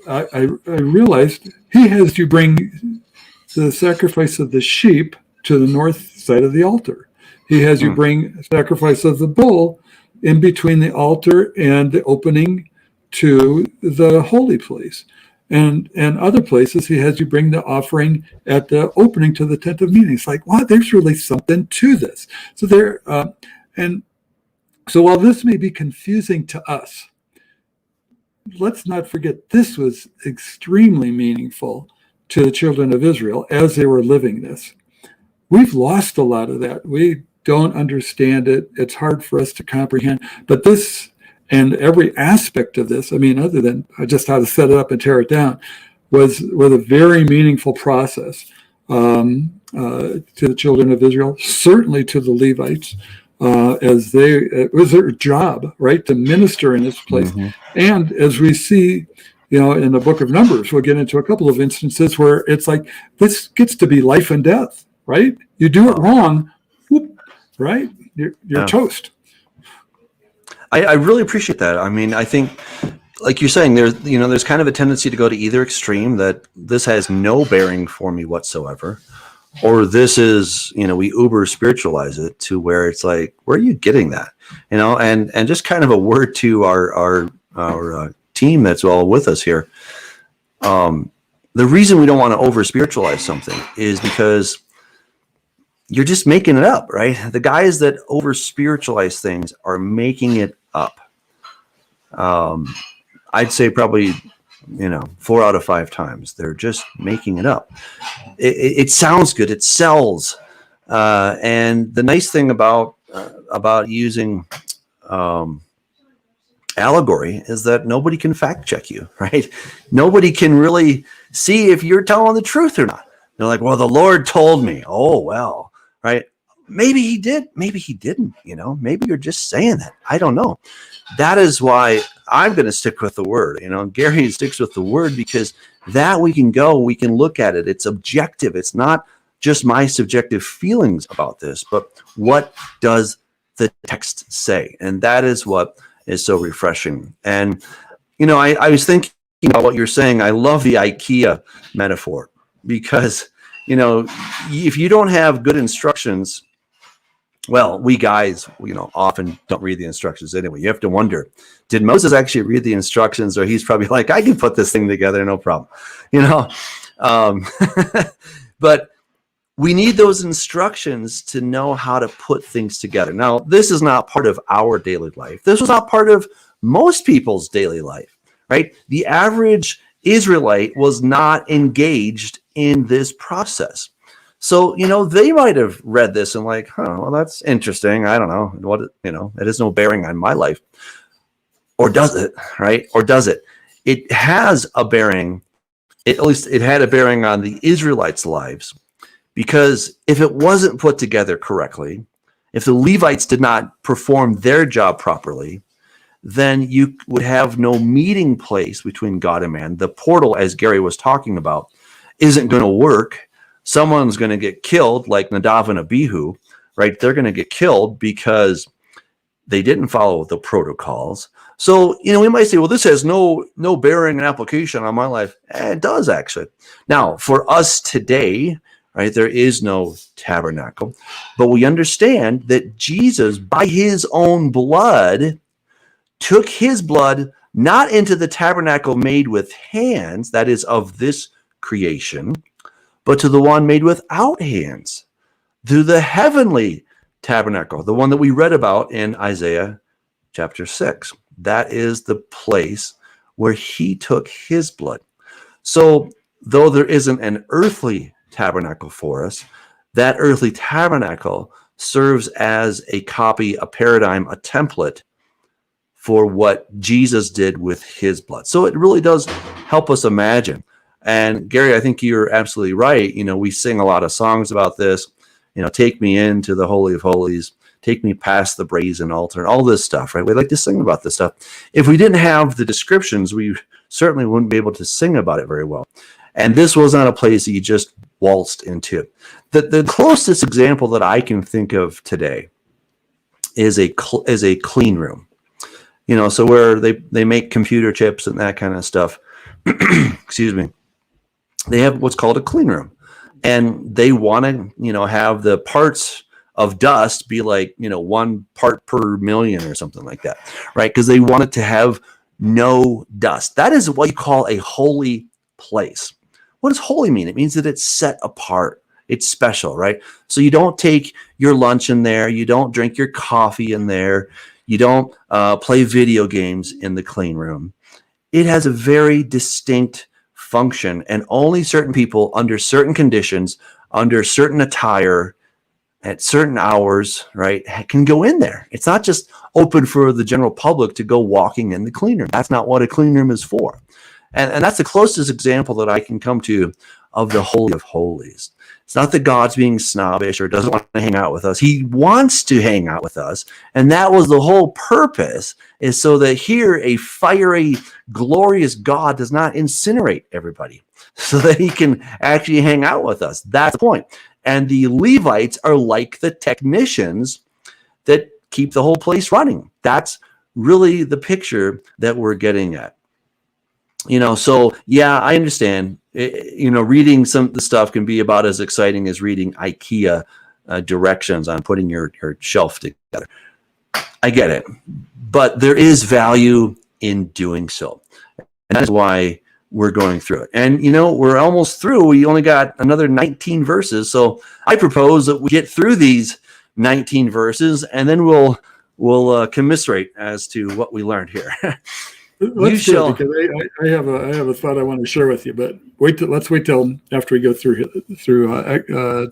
I realized he has you bring the sacrifice of the sheep to the north side of the altar. He has you bring sacrifice of the bull in between the altar and the opening to the holy place. And other places, he has you bring the offering at the opening to the tent of meeting. It's like, wow, there's really something to this. So So while this may be confusing to us, let's not forget this was extremely meaningful to the children of Israel as they were living this. We've lost a lot of that. We don't understand it. It's hard for us to comprehend. But this and every aspect of this, I mean, other than just how to set it up and tear it down, was a very meaningful process to the children of Israel, certainly to the Levites. As it was their job, right, to minister in this place. And as we see, in the book of Numbers, we'll get into a couple of instances where it's like, this gets to be life and death, right? You do it wrong, whoop, right? You're toast. I really appreciate that. I mean, I think, like you're saying, there's kind of a tendency to go to either extreme, that this has no bearing for me whatsoever. Or this is, we uber spiritualize it to where it's like, where are you getting that? And just kind of a word to our team that's all with us here. The reason we don't want to over spiritualize something is because you're just making it up, right? The guys that over spiritualize things are making it up. I'd say probably 4 out of 5 times they're just making it up. It sounds good, it sells, and the nice thing about using allegory is that nobody can fact check you, right? Nobody can really see if you're telling the truth or not. They're like, well, the Lord told me. Oh, well, right? Maybe he did, maybe he didn't. Maybe you're just saying that. I don't know. That is why I'm going to stick with the Word. Gary sticks with the Word because that we can look at it. It's objective. It's not just my subjective feelings about this, but what does the text say? And that is what is so refreshing. And, I was thinking about what you're saying. I love the Acacia metaphor because, if you don't have good instructions, well, we guys, often don't read the instructions anyway. You have to wonder, did Moses actually read the instructions, or he's probably like, I can put this thing together, no problem, But we need those instructions to know how to put things together. Now, this is not part of our daily life. This was not part of most people's daily life, right? The average Israelite was not engaged in this process. So, they might have read this and like, well, that's interesting. I don't know what, it has no bearing on my life. Or does it, right? Or does it? It has a bearing. At least it had a bearing on the Israelites' lives, because if it wasn't put together correctly, if the Levites did not perform their job properly, then you would have no meeting place between God and man. The portal, as Gary was talking about, isn't going to work. Someone's going to get killed, like Nadav and Abihu, right? They're going to get killed because they didn't follow the protocols. So, we might say, well, this has no bearing and application on my life. It does, actually. Now, for us today, right, there is no tabernacle, but we understand that Jesus, by his own blood, took his blood not into the tabernacle made with hands, that is of this creation, but to the one made without hands, to the heavenly tabernacle, the one that we read about in Isaiah chapter 6. That is the place where he took his blood. So though there isn't an earthly tabernacle for us. That earthly tabernacle serves as a copy, a paradigm, a template for what Jesus did with his blood. So it really does help us imagine. And Gary, I think you're absolutely right. We sing a lot of songs about this. Take me into the Holy of Holies, take me past the brazen altar, and all this stuff, right? We like to sing about this stuff. If we didn't have the descriptions, we certainly wouldn't be able to sing about it very well. And this was not a place that you just waltzed into. The closest example that I can think of today is a clean room. So where they make computer chips and that kind of stuff. Excuse me. They have what's called a clean room, and they want to, have the parts of dust be like, 1 part per million or something like that, right? Because they want it to have no dust. That is what you call a holy place. What does holy mean? It means that it's set apart. It's special, right? So you don't take your lunch in there. You don't drink your coffee in there. You don't play video games in the clean room. It has a very distinct function, and only certain people under certain conditions, under certain attire, at certain hours, right, can go in there. It's not just open for the general public to go walking in the clean room. That's not what a clean room is for. And that's the closest example that I can come to of the Holy of Holies. It's not that God's being snobbish or doesn't want to hang out with us. He wants to hang out with us. And that was the whole purpose, is so that here a fiery, glorious God does not incinerate everybody, so that he can actually hang out with us. That's the point. And the Levites are like the technicians that keep the whole place running. That's really the picture that we're getting at. So yeah, I understand. Reading some of the stuff can be about as exciting as reading IKEA directions on putting your shelf together. I get it, but there is value in doing so, and that's why we're going through it. And we're almost through. We only got another 19 verses, so I propose that we get through these 19 verses, and then we'll commiserate as to what we learned here. Let's do it, because I have a thought I want to share with you, but let's wait till after we go through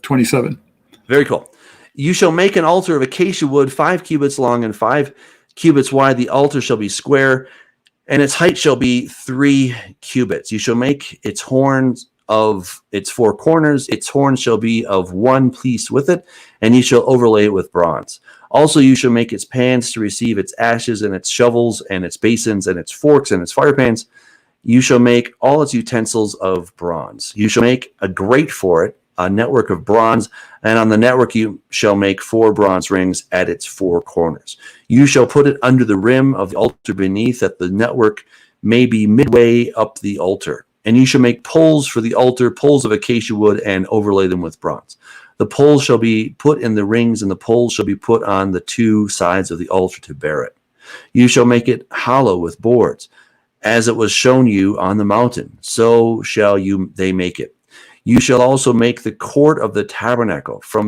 27. Very cool. You shall make an altar of acacia wood, 5 cubits long and 5 cubits wide. The altar shall be square, and its height shall be 3 cubits. You shall make its horns of its 4 corners. Its horns shall be of 1 piece with it, and you shall overlay it with bronze. Also, you shall make its pans to receive its ashes, and its shovels, and its basins, and its forks, and its fire pans. You shall make all its utensils of bronze. You shall make a grate for it, a network of bronze, and on the network you shall make 4 bronze rings at its 4 corners. You shall put it under the rim of the altar beneath, that the network may be midway up the altar. And you shall make poles for the altar, poles of acacia wood, and overlay them with bronze. The poles shall be put in the rings, and the poles shall be put on the 2 sides of the altar to bear it. You shall make it hollow with boards, as it was shown you on the mountain. So shall they make it. You shall also make the court of the tabernacle. For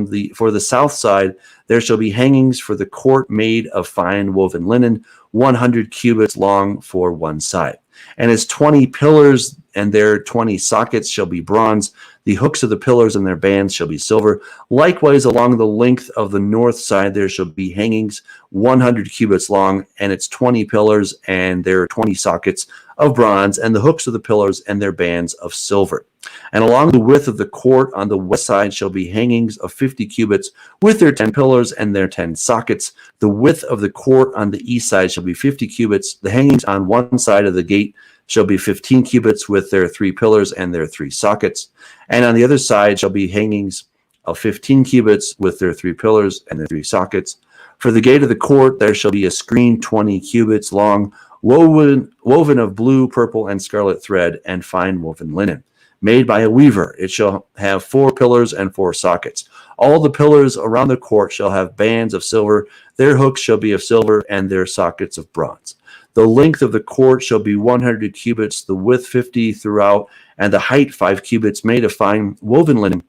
the south side there shall be hangings for the court made of fine woven linen, 100 cubits long for one side. And its 20 pillars and their 20 sockets shall be bronze. The hooks of the pillars and their bands shall be silver. Likewise, along the length of the north side there shall be hangings 100 cubits long, and its 20 pillars and their 20 sockets of bronze, and the hooks of the pillars and their bands of silver. And along the width of the court on the west side shall be hangings of 50 cubits with their 10 pillars and their 10 sockets. The width of the court on the east side shall be 50 cubits. The hangings on one side of the gate shall be 15 cubits with their 3 pillars and their 3 sockets. And on the other side shall be hangings of 15 cubits with their 3 pillars and their 3 sockets. For the gate of the court there shall be a screen 20 cubits long, woven of blue, purple, and scarlet thread, and fine woven linen, made by a weaver. It shall have 4 pillars and 4 sockets. All the pillars around the court shall have bands of silver. Their hooks shall be of silver, and their sockets of bronze. The length of the court shall be 100 cubits, the width 50 throughout, and the height 5 cubits, made of fine woven linen,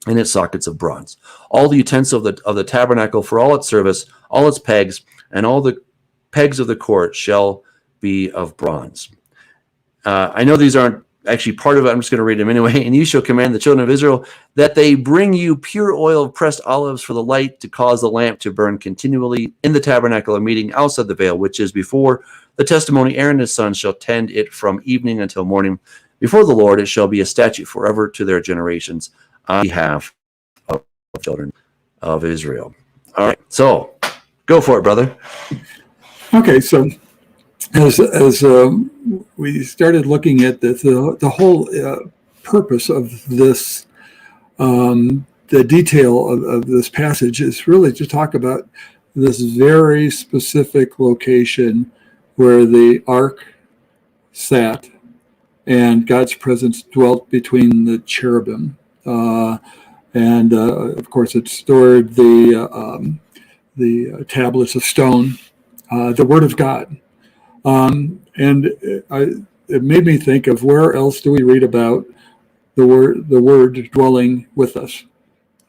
and its sockets of bronze. All the utensils of the tabernacle for all its service, all its pegs, and all the pegs of the court shall be of bronze. I know these aren't actually part of it, I'm just going to read them anyway. And you shall command the children of Israel that they bring you pure oil of pressed olives for the light, to cause the lamp to burn continually in the tabernacle of meeting outside the veil, which is before the testimony. Aaron and his sons shall tend it from evening until morning before the Lord. It shall be a statute forever to their generations on behalf of children of Israel. All right, so go for it, brother. Okay, so as we started looking at the whole purpose of this, the detail of this passage is really to talk about this very specific location where the ark sat and God's presence dwelt between the cherubim. And of course, it stored the tablets of stone, the Word of God. It made me think of, where else do we read about the word dwelling with us?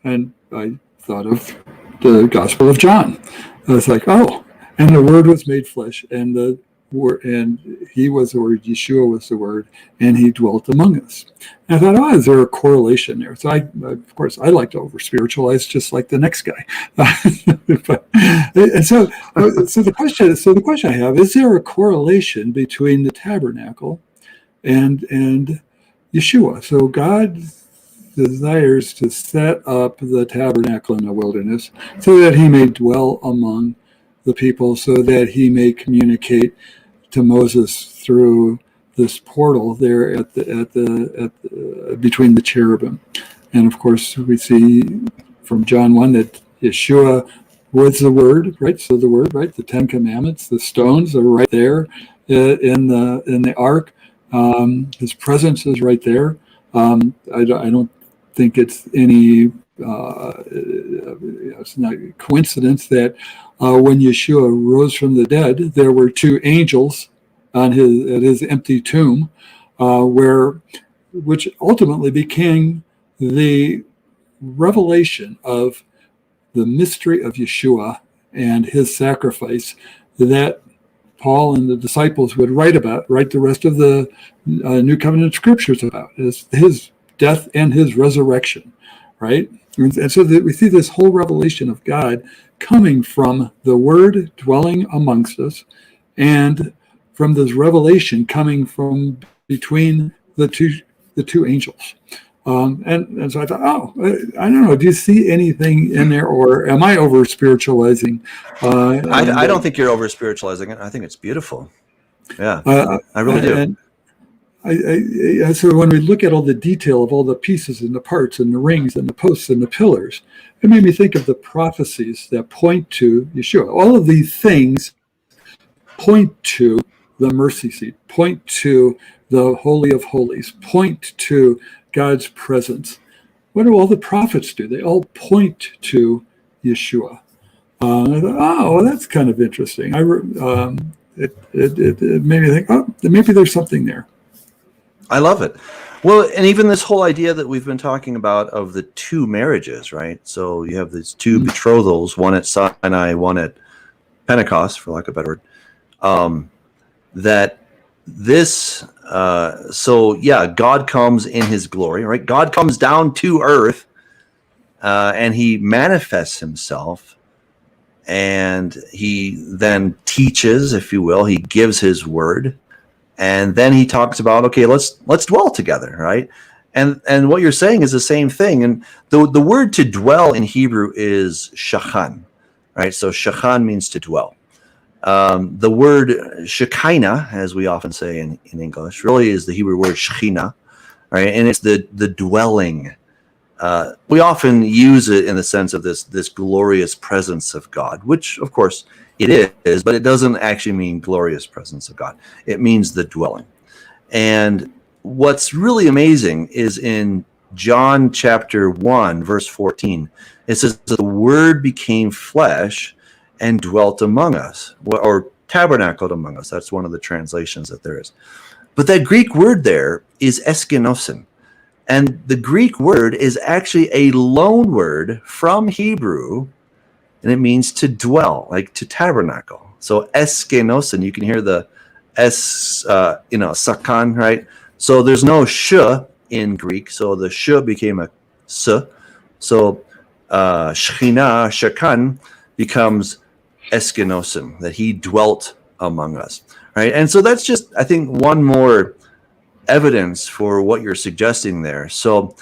And I thought of the Gospel of John. I was like, oh, and the Word was made flesh, and he was the Word, Yeshua was the Word, and he dwelt among us. And I thought, oh, is there a correlation there? So of course, I like to over spiritualize, just like the next guy. So the question I have is there a correlation between the tabernacle and Yeshua? So God desires to set up the tabernacle in the wilderness so that he may dwell among the people, so that he may communicate to Moses through this portal there at the between the cherubim. And of course, we see from John 1 that Yeshua was the Word, right? So the Word, right? The Ten Commandments, the stones are right there in the ark. His presence is right there. I don't think it's any it's not a coincidence that when Yeshua rose from the dead, there were two angels at his empty tomb, which ultimately became the revelation of the mystery of Yeshua and his sacrifice that Paul and the disciples would write the rest of the New Covenant scriptures about, is his death and his resurrection, right? And so that we see this whole revelation of God coming from the Word dwelling amongst us, and from this revelation coming from between the two angels. And so I thought, oh, I don't know. Do you see anything in there, or am I over spiritualizing? I don't think you're over spiritualizing it. I think it's beautiful. Yeah, I really do. So when we look at all the detail of all the pieces and the parts and the rings and the posts and the pillars, it made me think of the prophecies that point to Yeshua. All of these things point to the mercy seat, point to the Holy of Holies, point to God's presence. What do all the prophets do? They all point to Yeshua. I thought, oh, well, that's kind of interesting. It made me think, oh, maybe there's something there. I love it. Well, and even this whole idea that we've been talking about of the two marriages, right? So you have these two betrothals, one at Sinai, one at Pentecost, for lack of a better word. That this, God comes in his glory, right? God comes down to earth, and he manifests himself, and he then teaches, if you will, he gives his word. And then he talks about, okay, let's dwell together, right? And what you're saying is the same thing. And the word to dwell in Hebrew is shachan, right? So shachan means to dwell. The word shekinah, as we often say in English, really is the Hebrew word shechina, right? And it's the dwelling. We often use it in the sense of this glorious presence of God, which of course it is, but it doesn't actually mean glorious presence of God. It means the dwelling. And what's really amazing is in John chapter 1, verse 14, it says that the Word became flesh and dwelt among us, or tabernacled among us. That's one of the translations that there is. But that Greek word there is eskenosin. And the Greek word is actually a loan word from Hebrew, and it means to dwell, like to tabernacle. So eskenosin, you can hear the sakan, right? So there's no sh in Greek, so the sh became a s. So Shechina, Shekan, becomes eskenosim, that he dwelt among us, right? And so that's just, I think, one more evidence for what you're suggesting there. So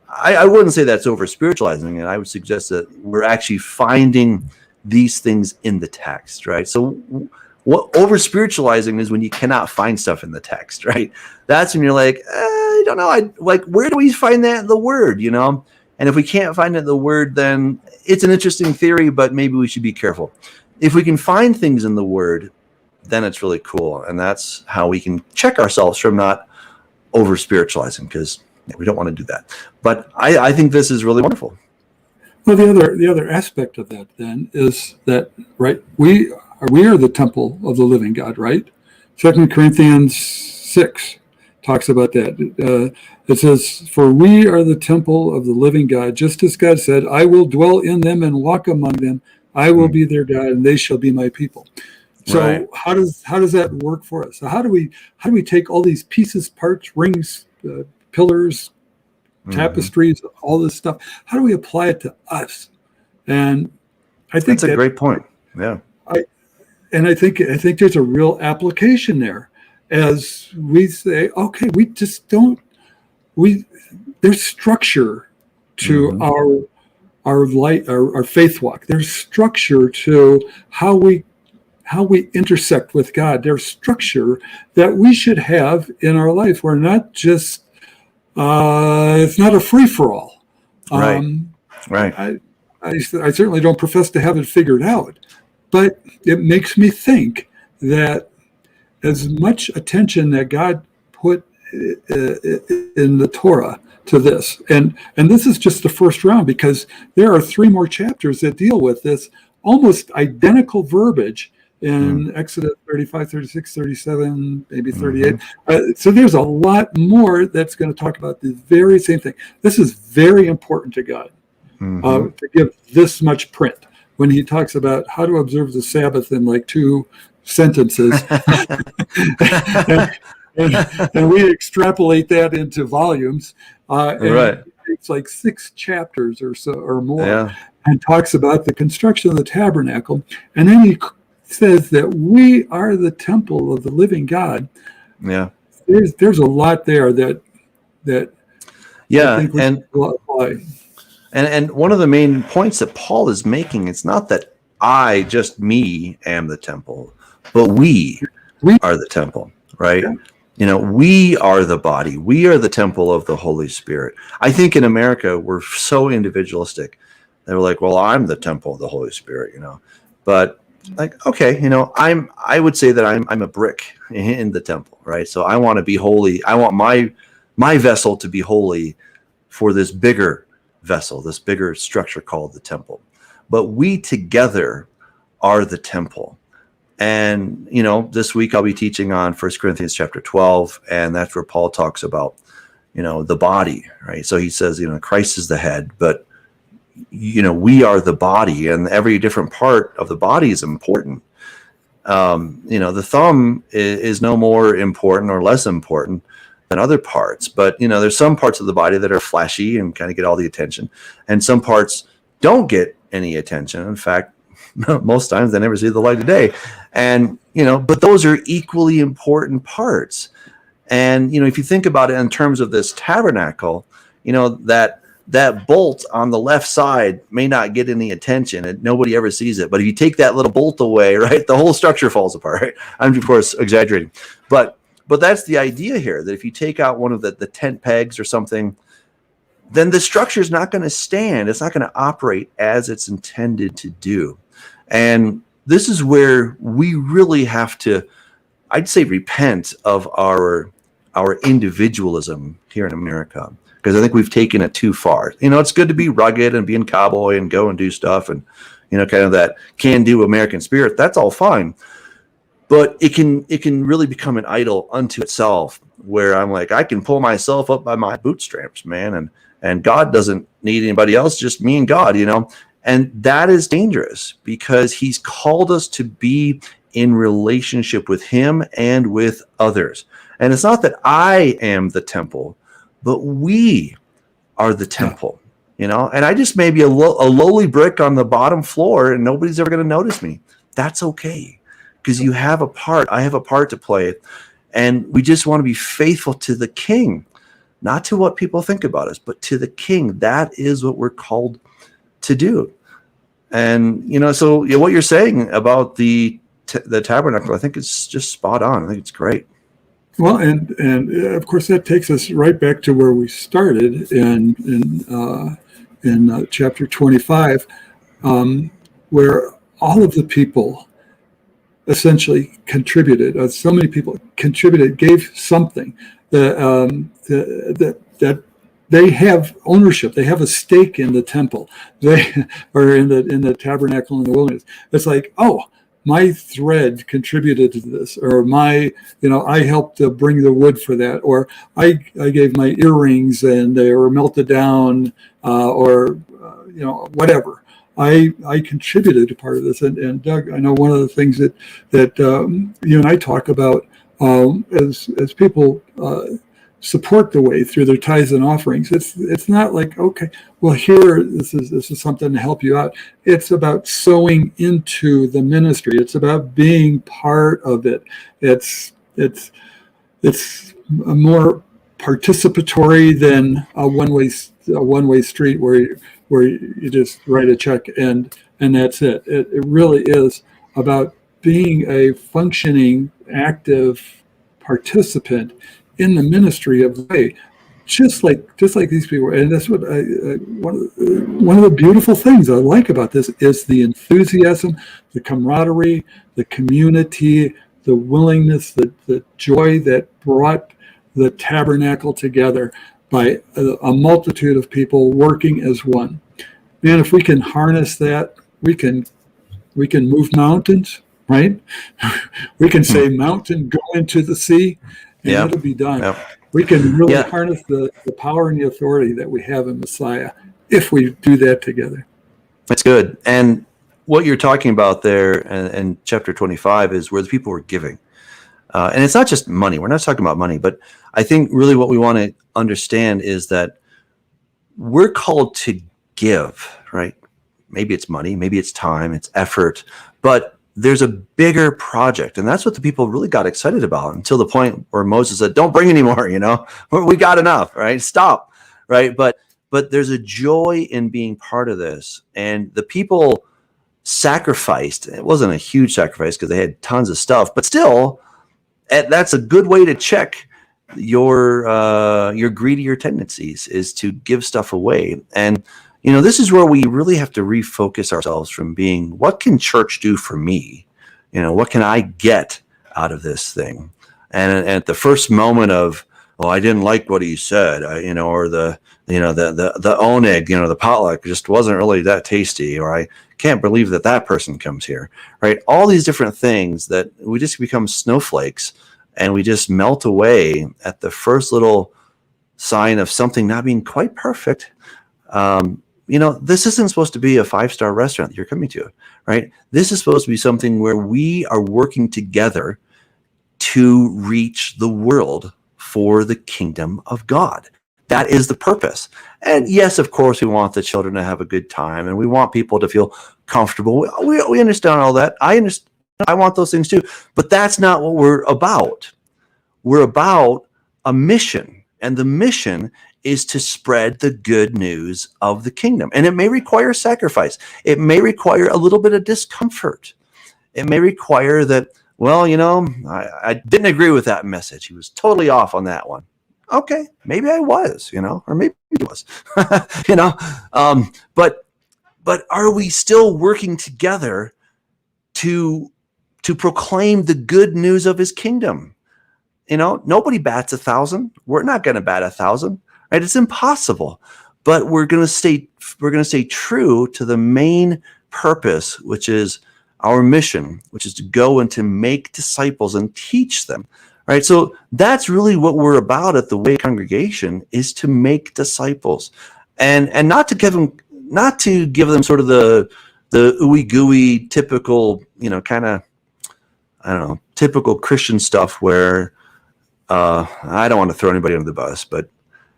I wouldn't say that's over spiritualizing it. I would suggest that we're actually finding these things in the text, right? So what over spiritualizing is when you cannot find stuff in the text, right? That's when you're like, I don't know, where do we find that in the Word, you know? And if we can't find it in the Word, then it's an interesting theory, but maybe we should be careful. If we can find things in the Word, then it's really cool, and that's how we can check ourselves from not over spiritualizing, because we don't want to do that. But I think this is really wonderful. Well, the other aspect of that then is that, right, we are the temple of the living God, right? 2 Corinthians 6 talks about that. It says, "For we are the temple of the living God, just as God said, I will dwell in them and walk among them. I will be their God, and they shall be my people." So Right. how does that work for us? So how do we take all these pieces, parts, rings, pillars, tapestries, all this stuff? How do we apply it to us? And I think that's a great point. Yeah. I think there's a real application there, as we say, okay, we just don't. There's structure to our light, our faith walk. There's structure to how we intersect with God. There's structure that we should have in our life. We're not just, it's not a free-for-all. Right. I certainly don't profess to have it figured out, but it makes me think that as much attention that God put in the Torah to this, and this is just the first round, because there are 3 more chapters that deal with this almost identical verbiage in Exodus 35, 36, 37, maybe 38. So there's a lot more that's going to talk about the very same thing. This is very important to God, to give this much print. When he talks about how to observe the Sabbath in like 2 sentences, and we extrapolate that into volumes, and it's like 6 chapters or so or more, and talks about the construction of the tabernacle, and then he says that we are the temple of the living God. Yeah, there's a lot there that I think we should apply. And one of the main points that Paul is making, it's not that me am the temple, but we are the temple, right? Yeah. You know, we are the body. We are the temple of the Holy Spirit. I think in America, we're so individualistic. They're like, well, I'm the temple of the Holy Spirit, you know. But like, okay, you know, I would say that I'm a brick in the temple, right? So I want to be holy. I want my vessel to be holy for this bigger vessel, this bigger structure called the temple. But we together are the temple. And, you know, this week I'll be teaching on 1 Corinthians chapter 12, and that's where Paul talks about, you know, the body, right? So he says, you know, Christ is the head, but, you know, we are the body, and every different part of the body is important. You know, the thumb is no more important or less important than other parts, but, you know, there's some parts of the body that are flashy and kind of get all the attention, and some parts don't get any attention. In fact, most times they never see the light of day. And, you know, but those are equally important parts. And, you know, if you think about it in terms of this tabernacle, you know, that bolt on the left side may not get any attention and nobody ever sees it. But if you take that little bolt away, right, the whole structure falls apart. Right? I'm, of course, exaggerating. But that's the idea here, that if you take out one of the tent pegs or something, then the structure is not going to stand. It's not going to operate as it's intended to do. And this is where we really have to, I'd say, repent of our individualism here in America, because I think we've taken it too far. You know, it's good to be rugged and be in cowboy and go and do stuff and, you know, kind of that can-do American spirit. That's all fine. But it can really become an idol unto itself, where I'm like, I can pull myself up by my bootstraps, man, and God doesn't need anybody else, just me and God, you know. And that is dangerous, because he's called us to be in relationship with him and with others. And it's not that I am the temple, but we are the temple, you know, and I just may be a lowly brick on the bottom floor and nobody's ever going to notice me. That's okay, because you have a part. I have a part to play. And we just want to be faithful to the King, not to what people think about us, but to the King. That is what we're called to do. And, you know, so what you're saying about the tabernacle, I think it's just spot on. I think it's great. Well, and of course that takes us right back to where we started in chapter 25, where all of the people essentially contributed. So many people contributed, gave something that they have ownership. They have a stake in the temple. They are in the tabernacle in the wilderness. It's like, oh, my thread contributed to this, or I helped to bring the wood for that, or I gave my earrings and they were melted down, whatever. I contributed to part of this, and Doug, I know one of the things that you and I talk about as people support the way through their tithes and offerings. It's not like, okay, well, here this is something to help you out. It's about sowing into the ministry. It's about being part of it. It's more participatory than a one-way street where you just write a check and that's it. It really is about being a functioning, active participant in the ministry of the way, just like these people. And that's what one of the beautiful things I like about this is the enthusiasm, the camaraderie, the community, the willingness, the joy that brought the tabernacle together by a multitude of people working as one. Man, if we can harness that, we can move mountains, right? We can say, mountain, go into the sea, and it'll be done. Yep. We can really harness the power and the authority that we have in Messiah if we do that together. That's good. And what you're talking about there in chapter 25 is where the people were giving. And it's not just money. We're not talking about money, but I think really what we want to understand is that we're called to give, right? Maybe it's money, maybe it's time, it's effort, but there's a bigger project. And that's what the people really got excited about until the point where Moses said, don't bring any more, we got enough, right? Stop, right? But there's a joy in being part of this. And the people sacrificed. It wasn't a huge sacrifice because they had tons of stuff, but still, that's a good way to check your greedier tendencies, is to give stuff away. And this is where we really have to refocus ourselves from being, what can church do for me? What can I get out of this thing? And at the first moment of, well, I didn't like what he said, or the oneg, the potluck just wasn't really that tasty, or I can't believe that person comes here, right? All these different things that we just become snowflakes, and we just melt away at the first little sign of something not being quite perfect. This isn't supposed to be a 5-star restaurant that you're coming to, right? This is supposed to be something where we are working together to reach the world for the kingdom of God. That is the purpose. And yes, of course, we want the children to have a good time, and we want people to feel comfortable. We understand all that. I understand. I want those things too. But that's not what we're about. We're about a mission, and the mission is to spread the good news of the kingdom. And it may require sacrifice. It may require a little bit of discomfort. It may require that, well, I didn't agree with that message. He was totally off on that one. Okay, maybe I was, or maybe he was, but are we still working together to proclaim the good news of his kingdom? Nobody bats 1,000. We're not going to bat 1,000. Right? It's impossible, but we're going to stay true to the main purpose, which is our mission, which is to go and to make disciples and teach them. Right? So that's really what we're about at the Way congregation, is to make disciples, and not to give them sort of the ooey gooey typical, kind of, I don't know, typical Christian stuff where I don't want to throw anybody under the bus, but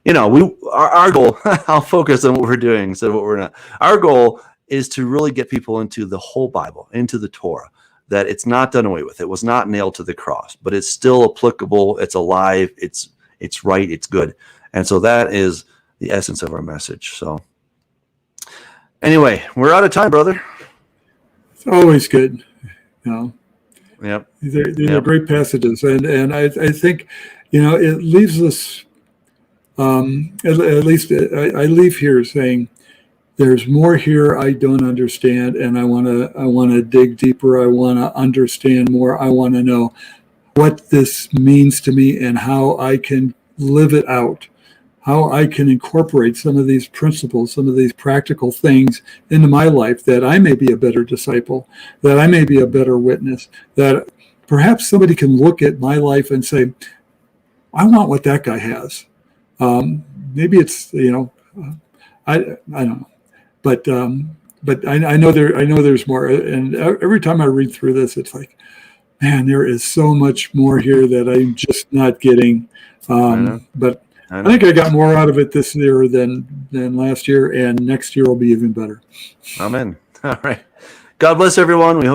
our goal, I'll focus on what we're doing instead of what we're not. Our goal is to really get people into the whole Bible, into the Torah, that it's not done away with. It was not nailed to the cross, but it's still applicable. It's alive. It's right. It's good. And so that is the essence of our message. So anyway, we're out of time, brother. It's always good. Yep. These are great passages. And I think, it leaves us, at least I leave here saying, there's more here I don't understand, and I want to dig deeper. I want to understand more. I want to know what this means to me and how I can live it out, how I can incorporate some of these principles, some of these practical things into my life, that I may be a better disciple, that I may be a better witness, that perhaps somebody can look at my life and say, I want what that guy has. Maybe it's, I don't know. But I know there's more, and every time I read through this, it's like, man, there is so much more here that I'm just not getting. But I think I got more out of it this year than last year, and next year will be even better. Amen. All right. God bless everyone. We hope